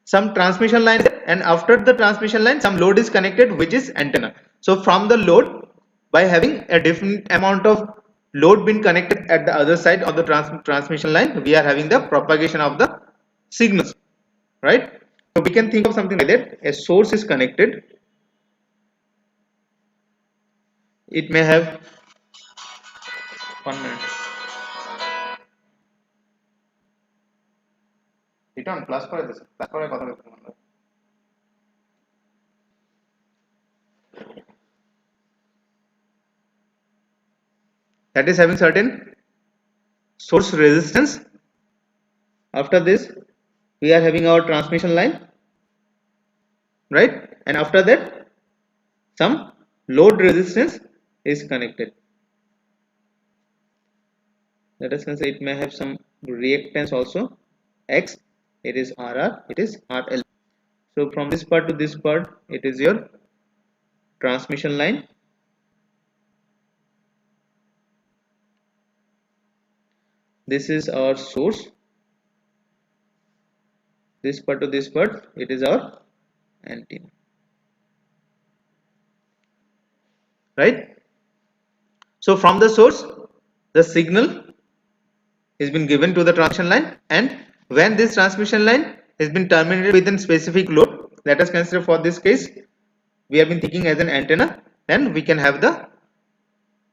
some transmission line, and after the transmission line some load is connected, which is antenna. So from the load, by having a different amount of load being connected at the other side of the transmission line, we are having the propagation of the signals, right? So we can think of something like that. A source is connected. It may have 1 minute. Return plus করে দিছে plus করে কথা বলতে আমরা that is having certain source resistance. After this we are having our transmission line, right? And after that some load resistance is connected. Let us consider it may have some reactance also, X, it is RR, it is RL. So from this part to this part, it is your transmission line. This is our source. This part to this part, it is our antenna, right? So from the source, the signal has been given to the transmission line, and when this transmission line has been terminated within specific load, let us consider for this case we have been thinking as an antenna, then we can have the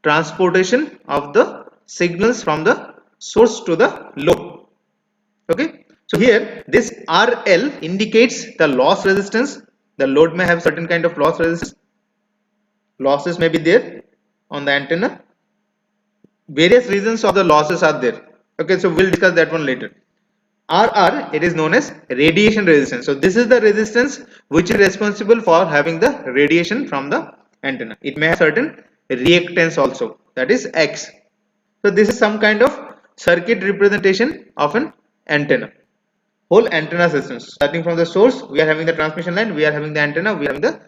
transportation of the signals from the source to the load. Okay. So here this RL indicates the loss resistance. The load may have certain kind of loss resistance. Losses may be there on the antenna. Various reasons of the losses are there. Okay, so we'll discuss that one later. RR, it is known as radiation resistance. So this is the resistance which is responsible for having the radiation from the antenna. It may have certain reactance also, that is X. So this is some kind of circuit representation of an antenna. Whole antenna system, starting from the source, we are having the transmission line, we are having the antenna, we are having the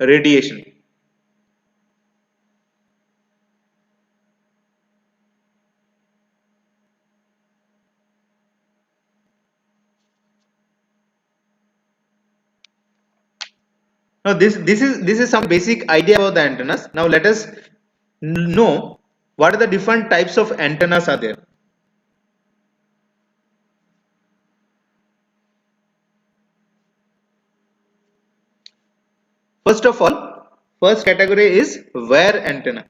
radiation. Now this is some basic idea about the antennas. Now let us know what are the different types of antennas are there. First of all, first category is wire antenna.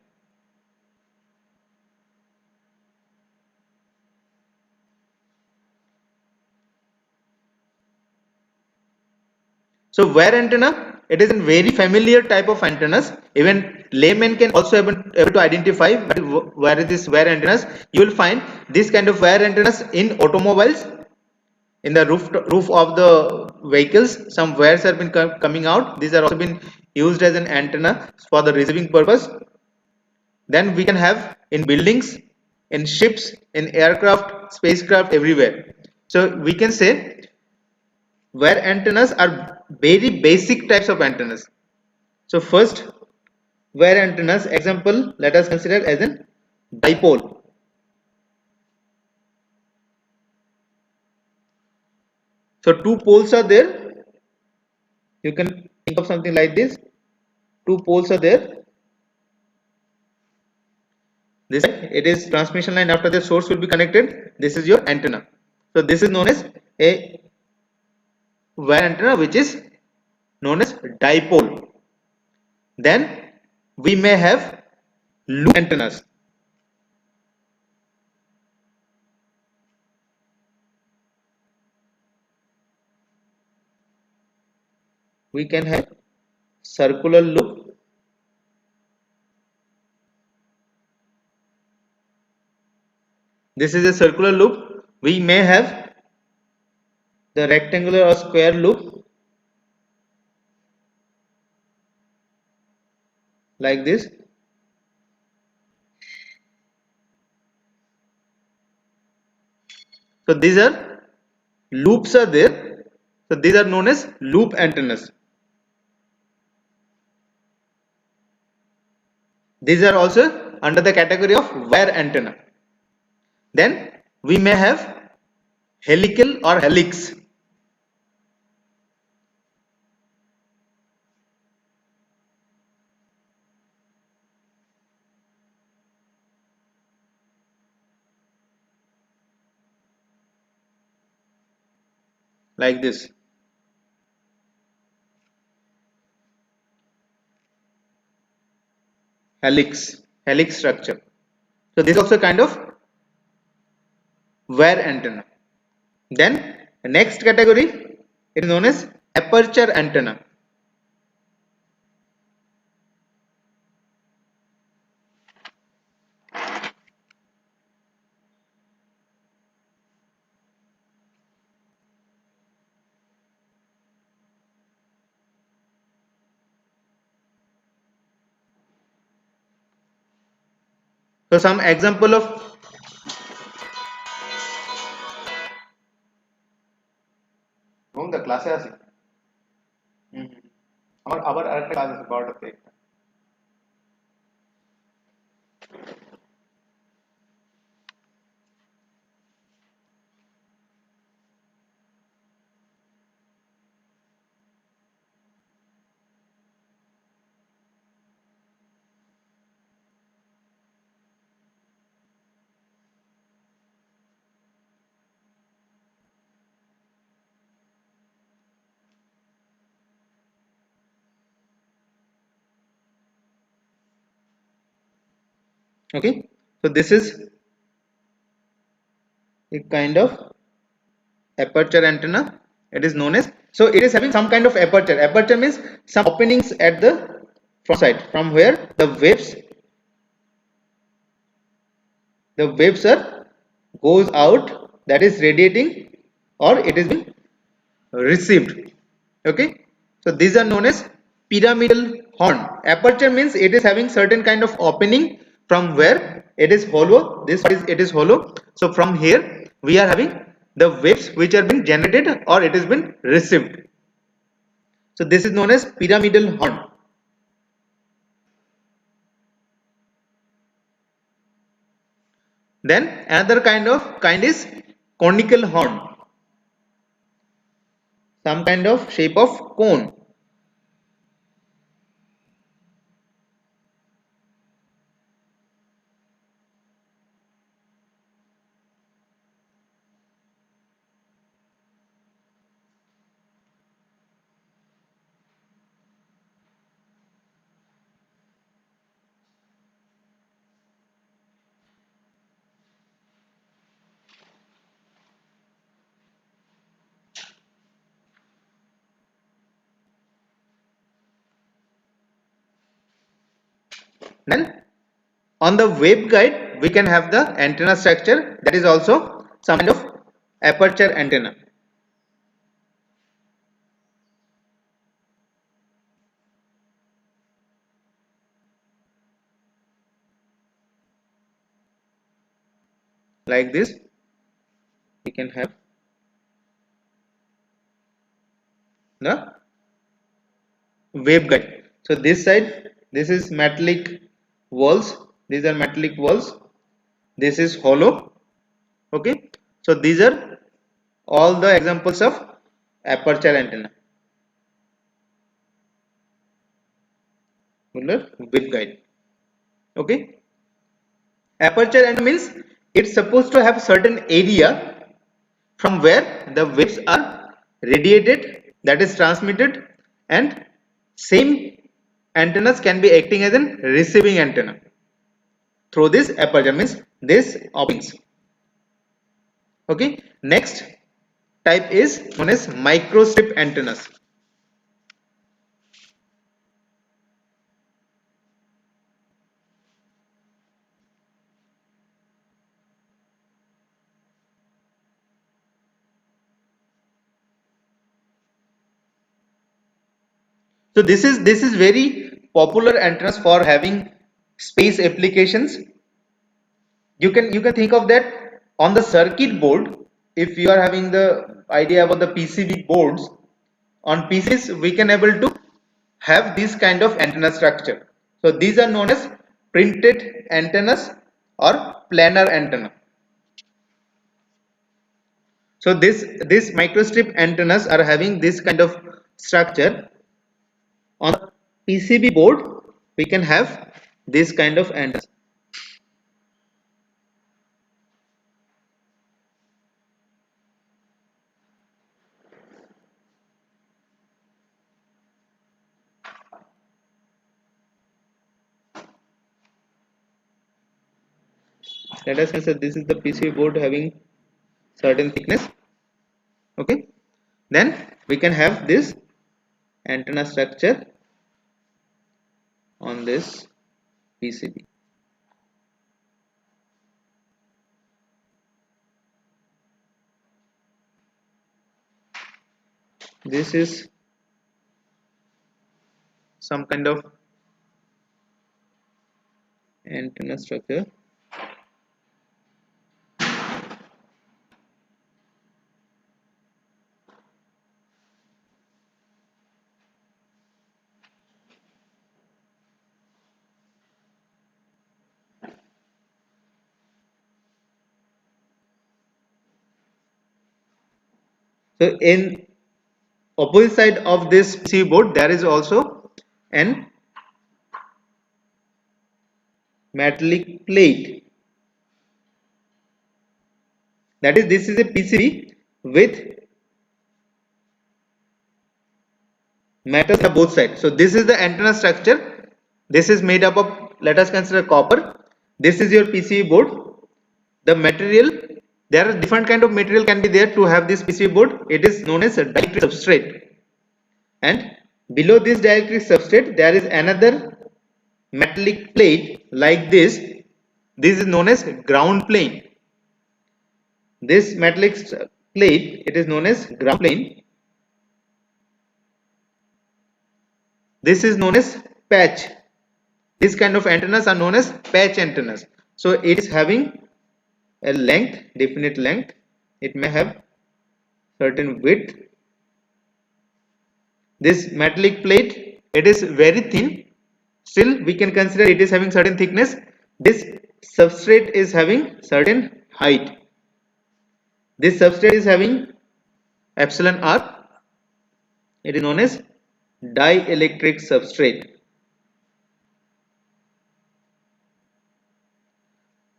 So wire antenna, it is a very familiar type of antennas. Even laymen can also able to identify where is this wire antennas. You will find this kind of wire antennas in automobiles, in the roof of the vehicles. Some wires have been coming out. These are also been used as an antenna for the receiving purpose. Then we can have in buildings, in ships, in aircraft, spacecraft, everywhere. So we can say wire antennas are very basic types of antennas. So first, wire antennas example, let us consider as an dipole. So two poles are there. You can think of something like this. Two poles are there. This it is transmission line. After the source will be connected, this is your antenna. So this is known as a wire antenna, which is known as dipole. Then we may have loop antennas. We can have circular loop. This is a circular loop. We may have the rectangular or square loop like this. So these are loops are there. So these are known as loop antennas. These are also under the category of wire antenna. Then we may have helical or helix. Like this. Helix structure. So this is also kind of wire antenna. Then the next category, it is known as aperture antenna. So some example of the class আছে আমার আবার আরেকটা class আছে 12টাতে okay. So this is a kind of aperture antenna. It is known as, so it is having some kind of aperture. Aperture means some openings at the front side from where the waves are goes out, that is radiating, or it is being received. Okay, so these are known as pyramidal horn. Aperture means it is having certain kind of opening from where it is hollow. This is it is hollow. So from here we are having the waves which are being generated or it has been received. So this is known as pyramidal horn. Then another kind is conical horn, some kind of shape of cone. Then on the waveguide, we can have the antenna structure, that is also some kind of aperture antenna. Like this, we can have the waveguide. So this side, this is metallic walls. These are metallic walls. This is hollow. Okay. So these are all the examples of aperture antenna. Waveguide. Okay. Aperture antenna means it's supposed to have certain area from where the waves are radiated, that is transmitted, and same antennas can be acting as a receiving antenna through this aperture, means this openings. Okay, next type is known as microstrip antennas. So this is very popular antennas for having space applications. You can think of that on the circuit board. If you are having the idea about the PCB boards, on PCs we can able to have this kind of antenna structure. So these are known as printed antennas or planar antenna. So this microstrip antennas are having this kind of structure. On the PCB board we can have this kind of antennas. Let us consider this is the PCB board having certain thickness. Okay, then we can have this antenna structure on this PCB. This is some kind of antenna structure. So in opposite side of this PCB board there is also an metallic plate. That is, this is a PCB with metals on both sides. So this is the antenna structure. This is made up of, let us consider, copper. This is your PCB board. The material, there are different kind of material can be there to have this PCB board. It is known as a dielectric substrate, and below this dielectric substrate there is another metallic plate like this. This is known as ground plane. This metallic plate, it is known as ground plane. This is known as patch. These kind of antennas are known as patch antennas. So it is having a length, definite length. It may have certain width. This metallic plate, it is very thin. Still, we can consider it is having certain thickness. This substrate is having certain height. This substrate is having epsilon r. It is known as dielectric substrate.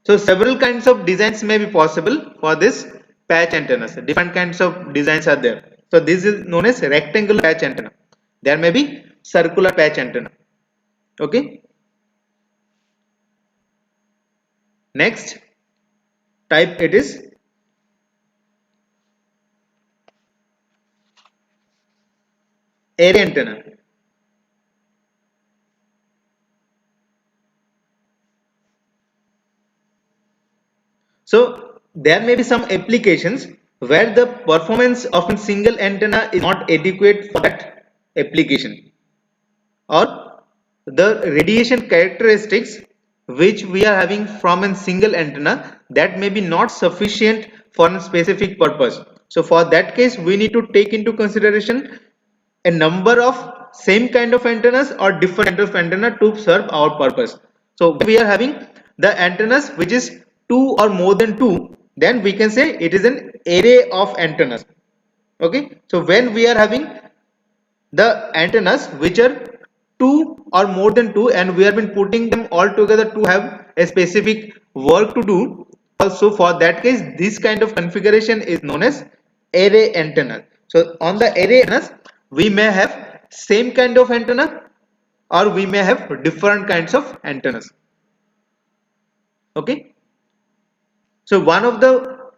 So several kinds of designs may be possible for this patch antennas. Different kinds of designs are there. So this is known as rectangular patch antenna. There may be circular patch antenna. Okay. Next type, it is array antenna. So there may be some applications where the performance of a single antenna is not adequate for that application, or the radiation characteristics which we are having from a single antenna, that may be not sufficient for a specific purpose. So for that case we need to take into consideration a number of same kind of antennas or different kind of antenna to serve our purpose. So we are having the antennas which is two or more than two, then we can say it is an array of antennas. Okay, so when we are having the antennas which are two or more than two and we have been putting them all together to have a specific work to do, also for that case this kind of configuration is known as array antenna. So on the array antennas we may have same kind of antenna or we may have different kinds of antennas. Okay, so one of the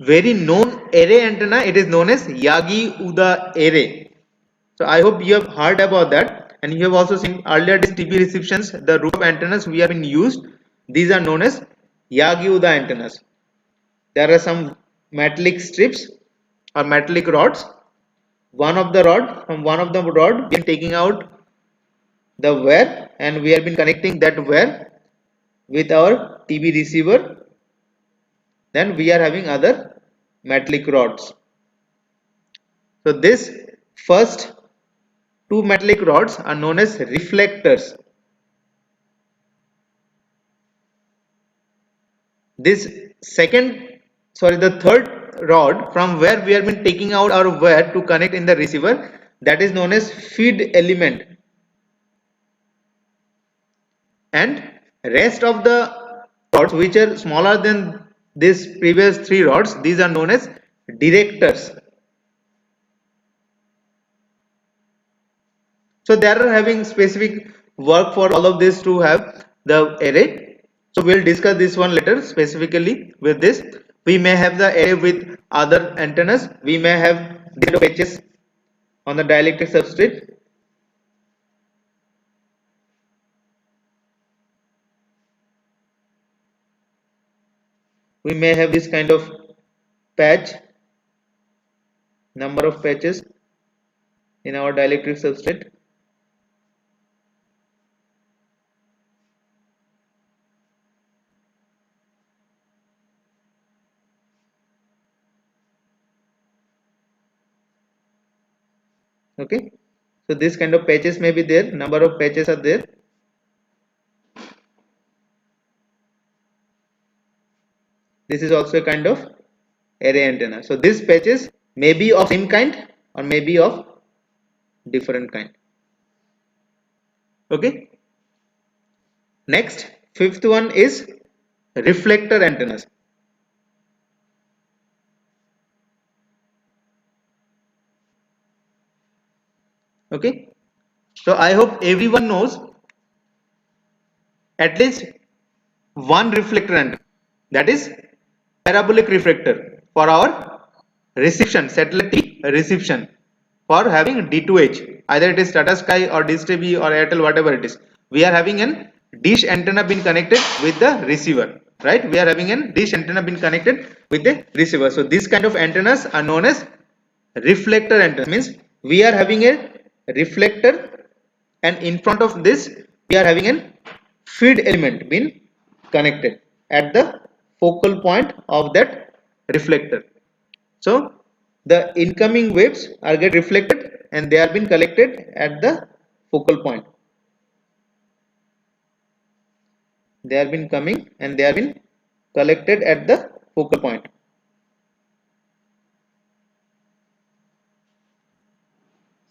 very known array antenna, it is known as Yagi Uda array. So I hope you have heard about that, and you have also seen earlier these TV receptions, the roof antennas we have been used. These are known as Yagi Uda antennas. There are some metallic strips or metallic rods. From one of the rod, we are taking out the wire, and we have been connecting that wire with our TV receiver. Then we are having other metallic rods. So this first two metallic rods are known as reflectors. This the third rod from where we have been taking out our wire to connect in the receiver, that is known as feed element, and rest of the rods which are smaller than this previous three rods, these are known as directors. So they are having specific work for all of this to have the array. So we'll discuss this one later specifically with this. We may have the array with other antennas. We may have the patches on the dielectric substrate. We may have this kind of patch, number of patches in our dielectric substrate. Okay, so this kind of patches may be there, number of patches are there. This is also a kind of array antenna. So these patches may be of same kind or may be of different kind. Okay, next, fifth one is reflector antennas. Okay, so I hope everyone knows at least one reflector antenna, that is parabolic reflector for our reception, satellite TV reception, for having D2H, either it is Tata Sky or Dish TV or Airtel, whatever it is. We are having an dish antenna being connected with the receiver, right? We are having a dish antenna being connected with the receiver. So these kind of antennas are known as reflector antenna. Means we are having a reflector, and in front of this we are having a feed element being connected at the focal point of that reflector. So the incoming waves are get reflected and they are being collected at the focal point. They are been coming and they are been collected at the focal point.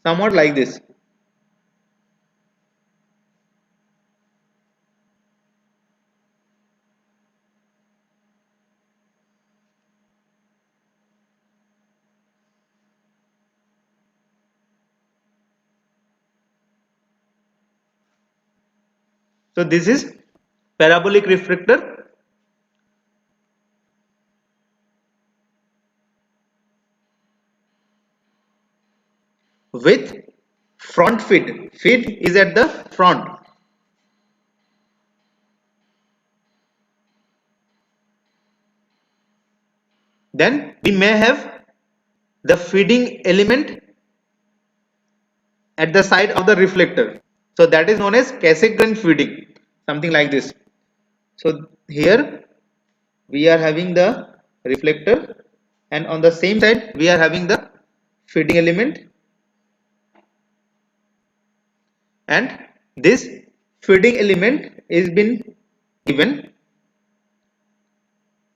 Somewhat like this. So this is parabolic reflector with front feed. Feed is at the front. Then we may have the feeding element at the side of the reflector. So that is known as Cassegrain feeding, something like this. So here we are having the reflector, and on the same side we are having the feeding element, and this feeding element is been given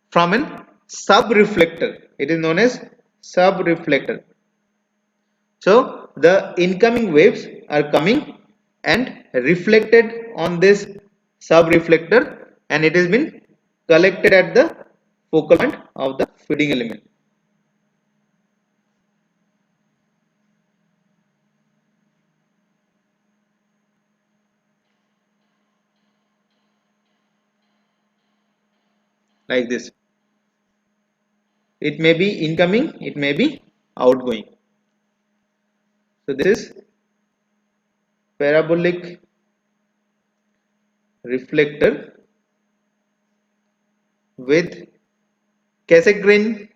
from an sub-reflector. It is known as sub-reflector. So the incoming waves are coming and reflected on this sub-reflector, and it has been collected at the focal point of the feeding element. Like this. It may be incoming, it may be outgoing. So this is parabolic reflector with Cassegrain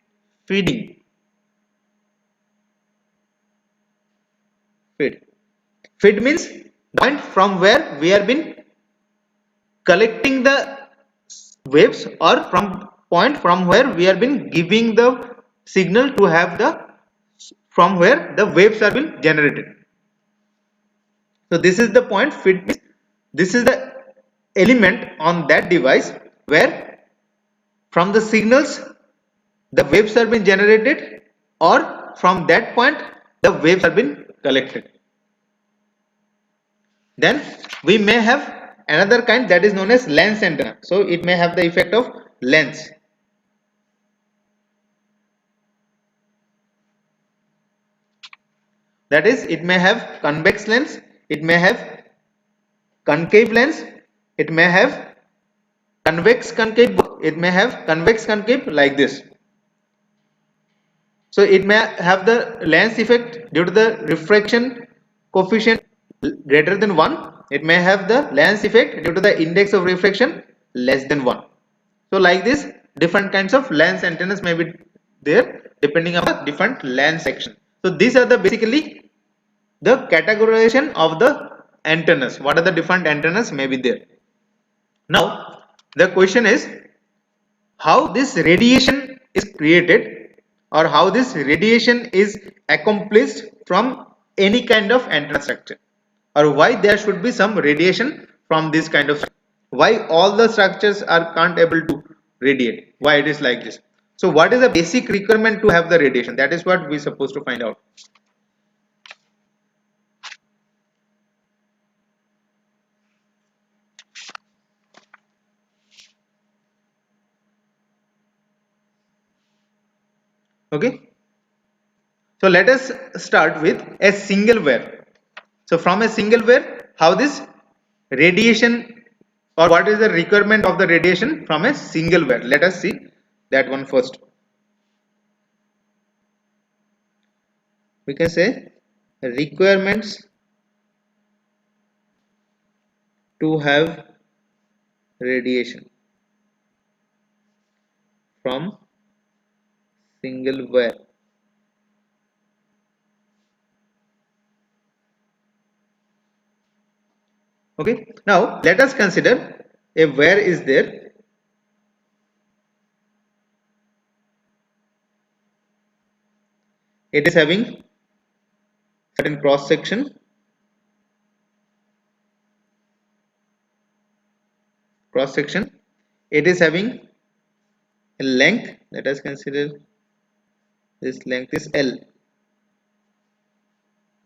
feeding. Feed. Feed means the point from where we have been collecting the waves, or from point from where we have been giving the signal to have the from where the waves are being generated. So this is the point. Feed means this is the element on that device where from the signals the waves are being generated, or from that point the waves are being collected. Then we may have another kind that is known as lens antenna. So it may have the effect of lens. That is, it may have convex lens, it may have concave lens, it may have convex concave, it may have convex concave like this. So it may have the lens effect due to the refraction coefficient greater than 1. It may have the lens effect due to the index of refraction less than 1. So like this, different kinds of lens antennas may be there depending on the different lens section. So these are the basically the categorization of the antennas. What are the different antennas may be there. Now the question is how this radiation is created, or how this radiation is accomplished from any kind of antenna structure, or why there should be some radiation from this kind of structure. Why all the structures are can't able to radiate, why it is like this. So what is the basic requirement to have the radiation? That is what we are supposed to find out. Okay, so let us start with a single wire. So from a single wire, how this radiation, or what is the requirement of the radiation from a single wire? Let us see that one first. We can say requirements to have radiation from single wire. Okay, now let us consider a wire is there. It is having certain cross section. It is having a length. Let us consider this length is L.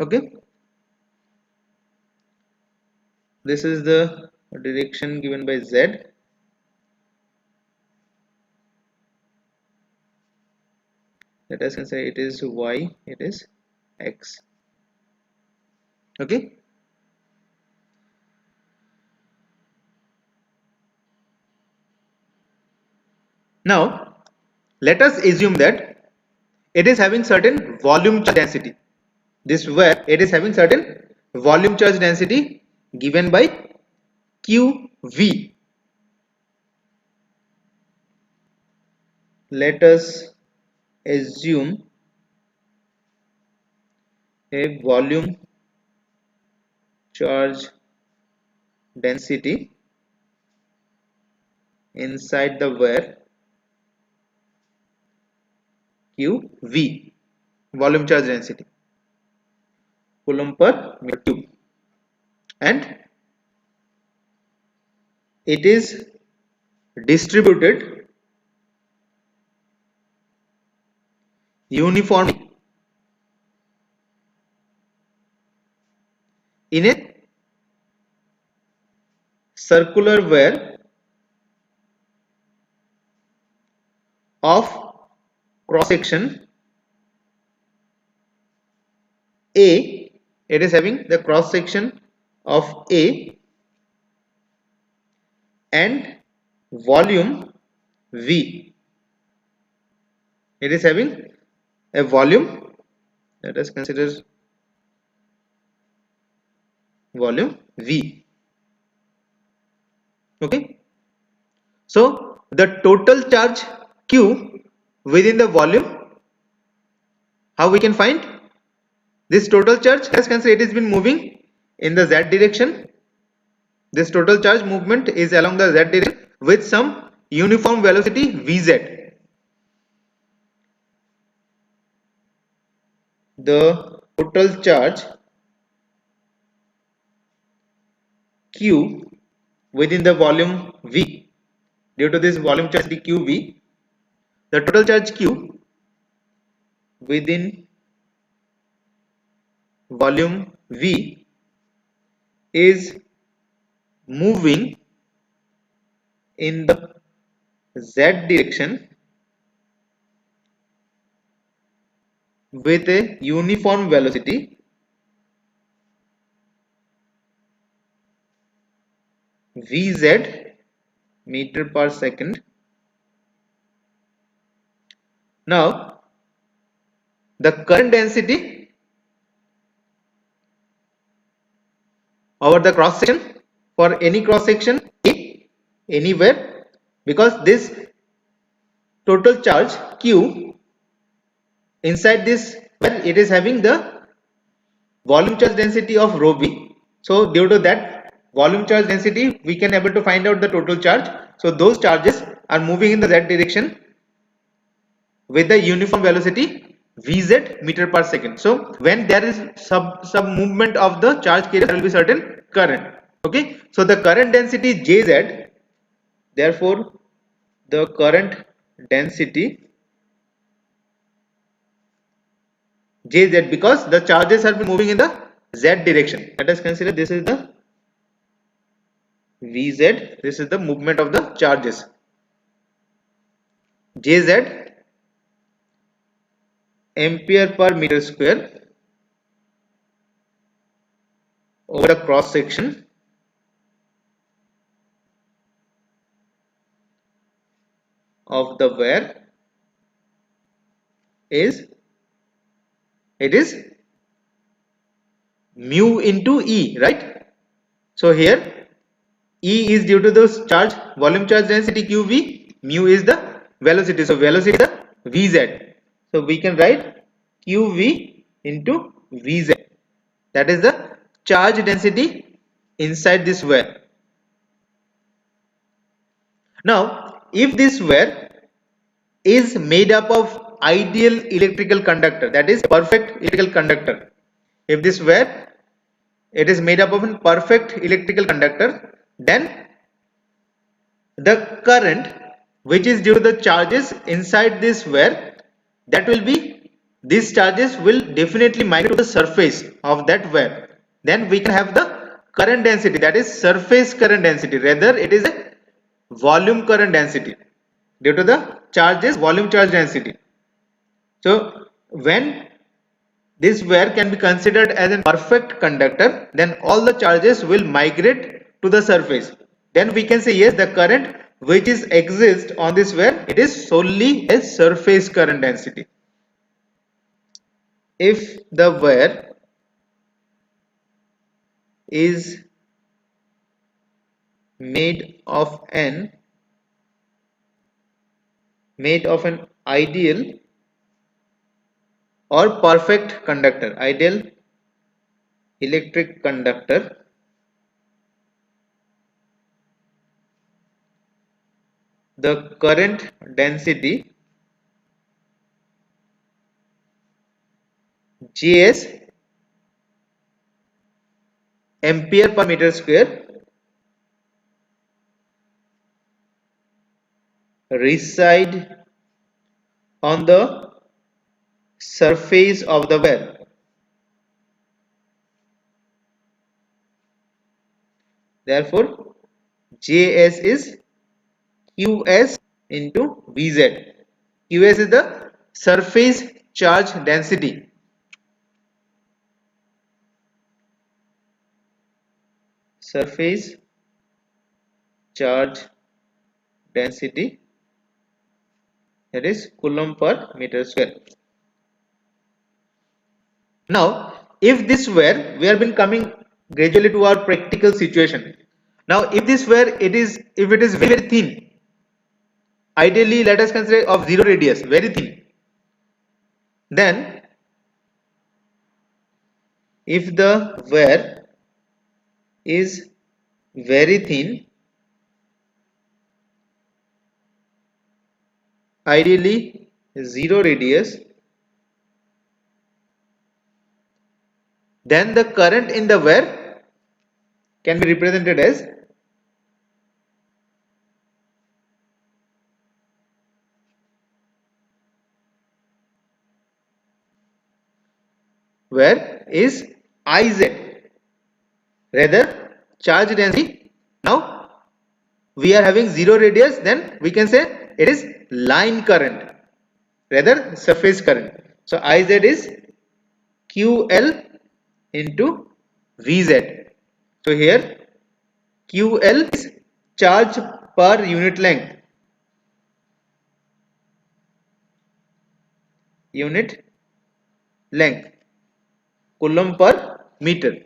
Okay, this is the direction given by Z. Let us consider it is Y, it is X. Okay, now let us assume that it is having certain volume charge density. This wire, it is having certain volume charge density given by QV. Let us assume a volume charge density inside the wire QV, volume charge density, coulomb per meter cube, and it is distributed uniformly in a circular wire of cross section A. It is having the cross section of A and volume V. It is having a volume, let us consider volume V. Okay, so the total charge Q within the volume, how we can find this total charge? Let us consider it has been moving in the Z direction. This total charge movement is along the Z direction with some uniform velocity Vz. The total charge Q within the volume V, due to this volume charge QV, the total charge Q within volume V is moving in the Z direction with a uniform velocity Vz meter per second. Now the current density over the cross section for any cross section A anywhere, because this total charge Q inside this, where it is having the volume charge density of rho b. So due to that volume charge density we can able to find out the total charge. So those charges are moving in the Z direction with the uniform velocity Vz meter per second. So when there is some movement of the charge carrier, there will be certain current. Okay, so the current density Jz, therefore the current density Jz, because the charges are moving in the Z direction. Let us consider this is the Vz, this is the movement of the charges. Jz ampere per meter square over the cross section of the wire is, it is mu into E, right? So here E is due to the charge, volume charge density QV, mu is the velocity, so velocity is the Vz. So we can write QV into Vz, that is the charge density inside this wire. Now if this wire is made up of ideal electrical conductor, that is perfect electrical conductor, if this wire it is made up of a perfect electrical conductor, then the current which is due to the charges inside this wire, that will be, these charges will definitely migrate to the surface of that wire. Then we can have the current density, that is surface current density, rather it is a volume current density due to the charges volume charge density. So when this wire can be considered as a perfect conductor, then all the charges will migrate to the surface. Then we can say yes, the current which is exist on this wire, it is solely a surface current density. If the wire is made of an ideal or perfect conductor, ideal electric conductor, the current density Gs ampere per meter square reside on the surface of the well. Therefore, Js is Qs into Vz. Qs is the surface charge density. Surface charge density, that is Coulomb per meter square. Now, if this were, we have been coming gradually to our practical situation. Now, if this were, if it is very thin, ideally let us consider of zero radius, very thin, then if the wire is very thin, ideally zero radius, then the current in the wire can be represented as where is Iz, rather charge density. Now we are having zero radius, then we can say it is line current, rather surface current. So Iz is QL into Vz. So here QL is charge per unit length. Unit length, Coulomb per meter.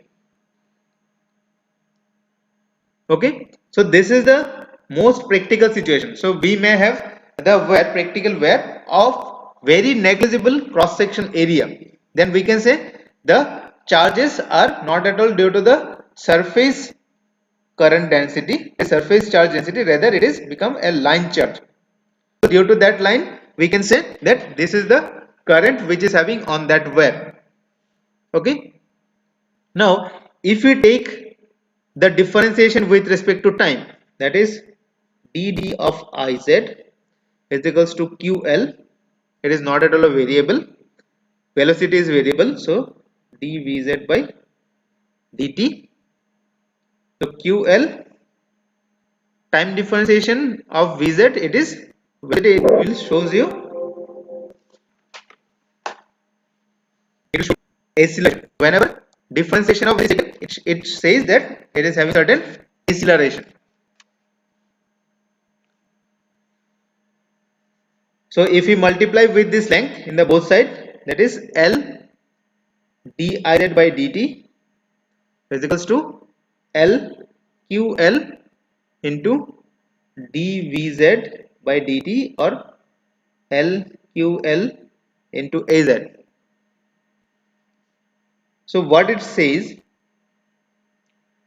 Okay, so this is the most practical situation. So we may have the wire, practical wire of very negligible cross section area. Then we can say the charges are not at all due to the surface current density, a surface charge density, rather it is become a line charge. So due to that line, we can say that this is the current which is having on that wire. Okay. Now, if we take the differentiation with respect to time, that is dd of Iz is equals to QL. It is not at all a variable. Velocity is variable, so dVz by dt. So QL time differentiation of Vz, it is, it will shows you acceleration. Whenever differentiation of this, it says that it is having certain acceleration. So if we multiply with this length in the both side, that is L diz by dt is equals to L QL into dVz by dt or L QL into Az. So what it says,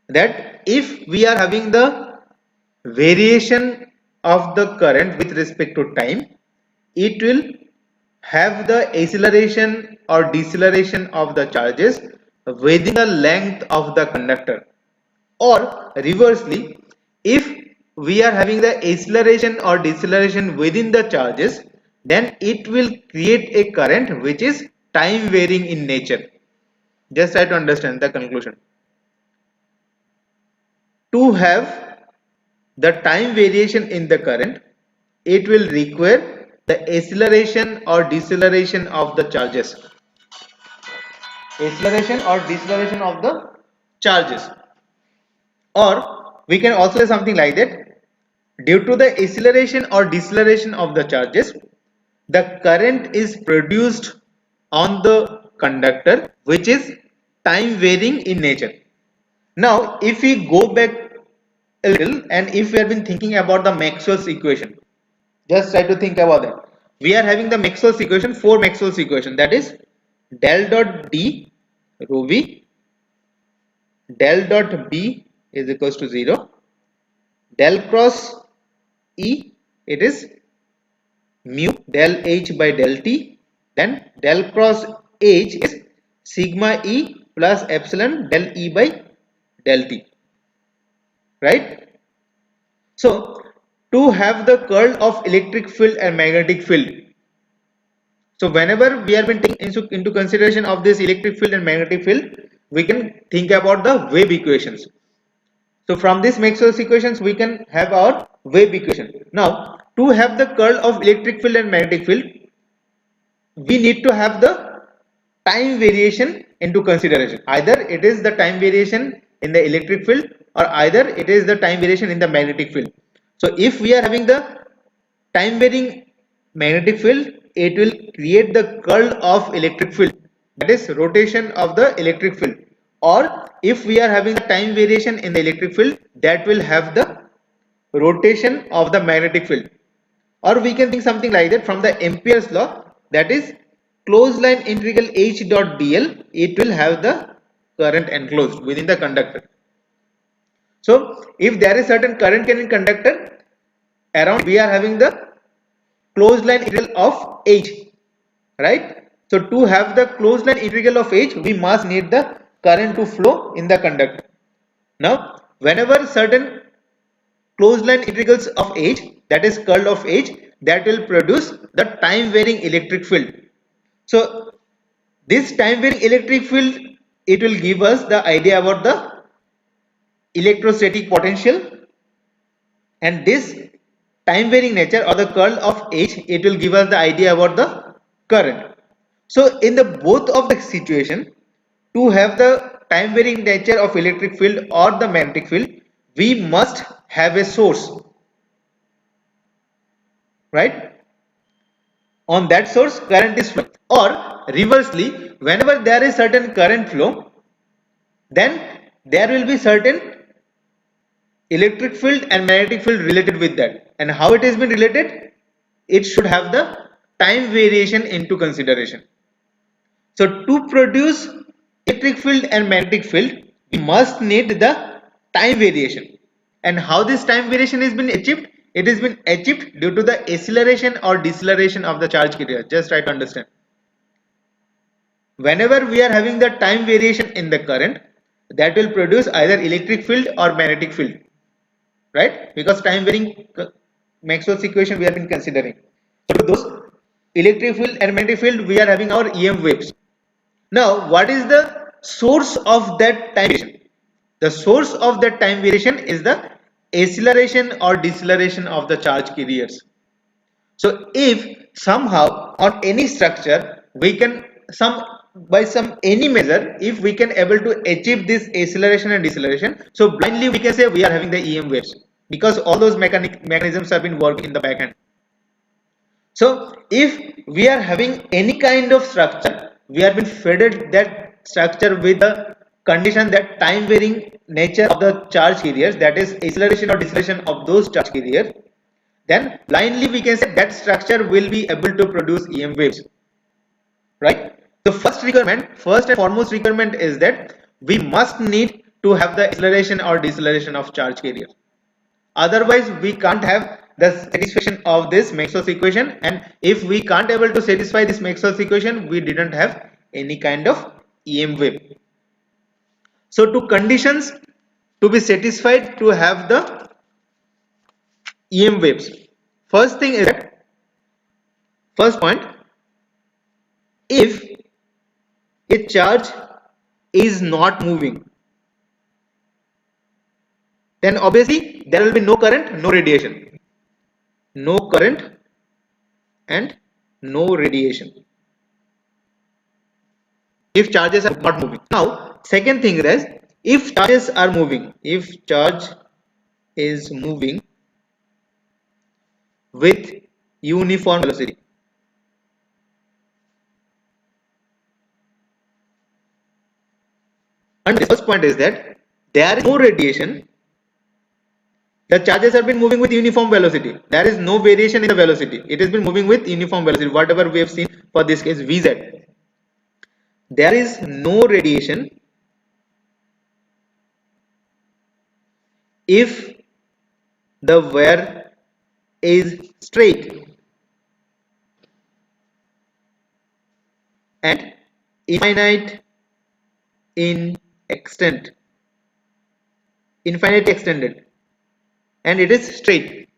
that if we are having the variation of the current with respect to time, it will have the acceleration or deceleration of the charges within the length of the conductor. Or reversely, if we are having the acceleration or deceleration within the charges, then it will create a current which is time varying in nature. Just try to understand the conclusion. To have the time variation in the current, it will require the acceleration or deceleration of the charges. Acceleration or deceleration of the charges. Or we can also say something like that. Due to the acceleration or deceleration of the charges, the current is produced on the conductor which is time varying in nature. Now if we go back a little and if we have been thinking about the Maxwell's equation, just try to think about that. We are having the Maxwell's equation, four Maxwell's equation, that is del dot D rho V, del dot B is equals to 0, del cross E, it is mu del H by del T, then del cross H is sigma E plus epsilon del E by del T, right? So to have the curl of electric field and magnetic field, so whenever we are been taking into consideration of this electric field and magnetic field, we can think about the wave equations. So from this Maxwell's equations, we can have our wave equation. Now, to have the curl of electric field and magnetic field, we need to have the time variation into consideration. Either it is the time variation in the electric field or either it is the time variation in the magnetic field. So if we are having the time varying magnetic field, it will create the curl of electric field, that is rotation of the electric field. Or if we are having the time variation in the electric field, that will have the rotation of the magnetic field. Or we can think something like that from the Ampere's law, that is closed line integral H dot dl, it will have the current enclosed within the conductor. So if there is certain current in conductor, around we are having the closed line integral of H, right? So to have the closed line integral of H, we must need the current to flow in the conductor. Now whenever certain closed line integrals of H, that is curl of H, that will produce the time varying electric field. So this time varying electric field, it will give us the idea about the electrostatic potential, and this time varying nature or the curl of H, it will give us the idea about the current. So in the both of the situation, to have the time varying nature of electric field or the magnetic field, we must have a source, right? On that source current is flowing. Or reversely, whenever there is certain current flow, then there will be certain electric field and magnetic field related with that. And how it has been related? It should have the time variation into consideration. So to produce electric field and magnetic field, we must need the time variation. And how this time variation has been achieved? It has been achieved due to the acceleration or deceleration of the charge carrier. Just try to understand. Whenever we are having the time variation in the current, that will produce either electric field or magnetic field, right? Because time varying Maxwell's equation we have been considering. So to those electric field and magnetic field, we are having our EM waves. Now, what is the source of that time variation? The source of that time variation is the acceleration or deceleration of the charge carriers. So if somehow on any structure we can by some any measure, if we can able to achieve this acceleration and deceleration, so blindly we can say we are having the EM waves, because all those mechanisms have been working in the back end. So if we are having any kind of structure, we have been fed that structure with the condition that time varying nature of the charge carriers, that is acceleration or deceleration of those charge carriers, then blindly we can say that structure will be able to produce EM waves, right? The first and foremost requirement is that we must need to have the acceleration or deceleration of charge carrier. Otherwise we can't have the satisfaction of this Maxwell's equation, and if we can't able to satisfy this Maxwell's equation, we didn't have any kind of EM wave. So two conditions to be satisfied to have the EM waves. First thing is that, first point, if a charge is not moving, then obviously there will be no current, no radiation. No current and no radiation if charges are not moving. Now, second thing is, if charges are moving, if charge is moving with uniform velocity, and the first point is that there is no radiation, the charges have been moving with uniform velocity, there is no variation in the velocity, it has been moving with uniform velocity, whatever we have seen for this case Vz. there is no radiation if the wire is straight and infinite in extent, infinitely extended, and it is straight.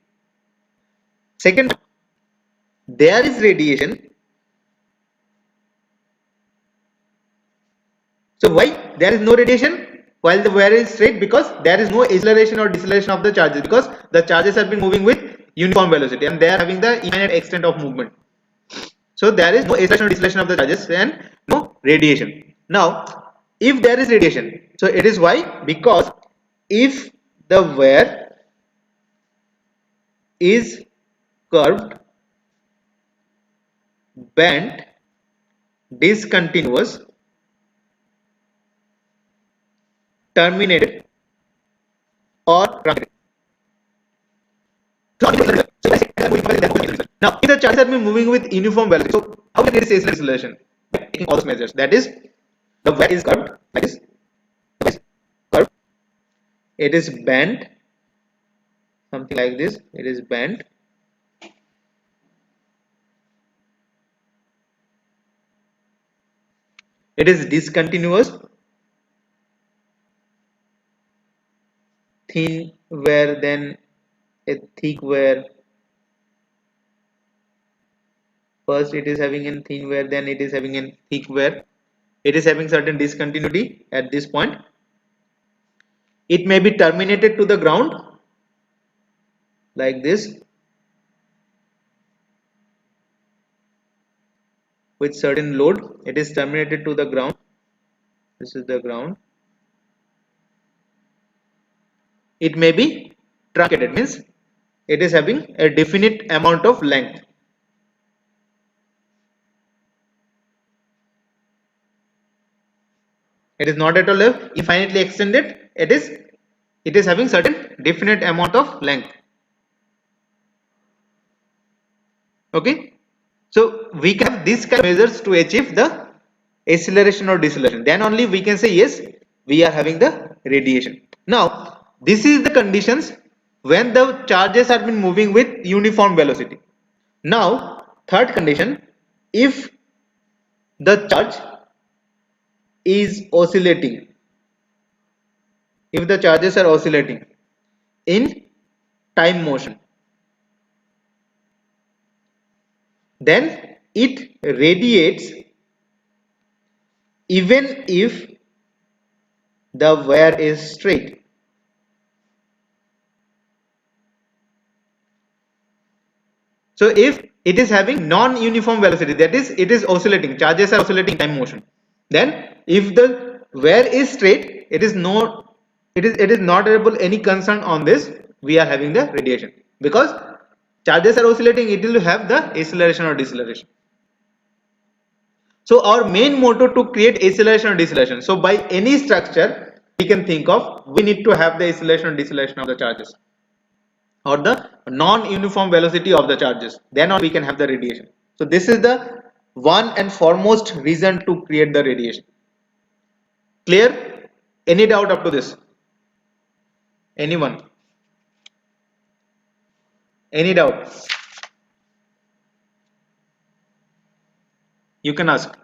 Second, there is radiation. So why there is no radiation while the wire is straight? Because there is no acceleration or deceleration of the charges, because the charges have been moving with uniform velocity and they are having the infinite extent of movement. So there is no acceleration or deceleration of the charges and no radiation. Now, if there is radiation, so it is why? Because if the wire is curved, bent, discontinuous, terminated, or truncated. Now, if the charges have been moving with uniform velocity, so how can it is acceleration? By taking all those measures. That is, the wire is curved like this. Curved. It is bent, something like this. It is bent. It is discontinuous, thin wire, then a thick wire. First it is having a thin wire, then it is having a thick wire. It is having certain discontinuity at this point. It may be terminated to the ground like this with certain load. It is terminated to the ground. This is the ground. It may be truncated, means it is having a definite amount of length. It is not at all infinitely extended. It is having certain definite amount of length. Okay, so we can have these kind of measures to achieve the acceleration or deceleration. Then only we can say yes, we are having the radiation. Now, this is the conditions when the charges have been moving with uniform velocity. Now, third condition, if the charge is oscillating, if the charges are oscillating in time motion, then it radiates even if the wire is straight. So if it is having non-uniform velocity, that is, it is oscillating, charges are oscillating time motion, then if the wire is straight, it is not able any concern on this, we are having the radiation, because charges are oscillating, it will have the acceleration or deceleration. So our main motto to create acceleration or deceleration. So by any structure we can think of, we need to have the acceleration or deceleration of the charges, or the non-uniform velocity of the charges, then we can have the radiation. So this is the one and foremost reason to create the radiation. Clear? Any doubt up to this? Anyone? Any doubt? You can ask.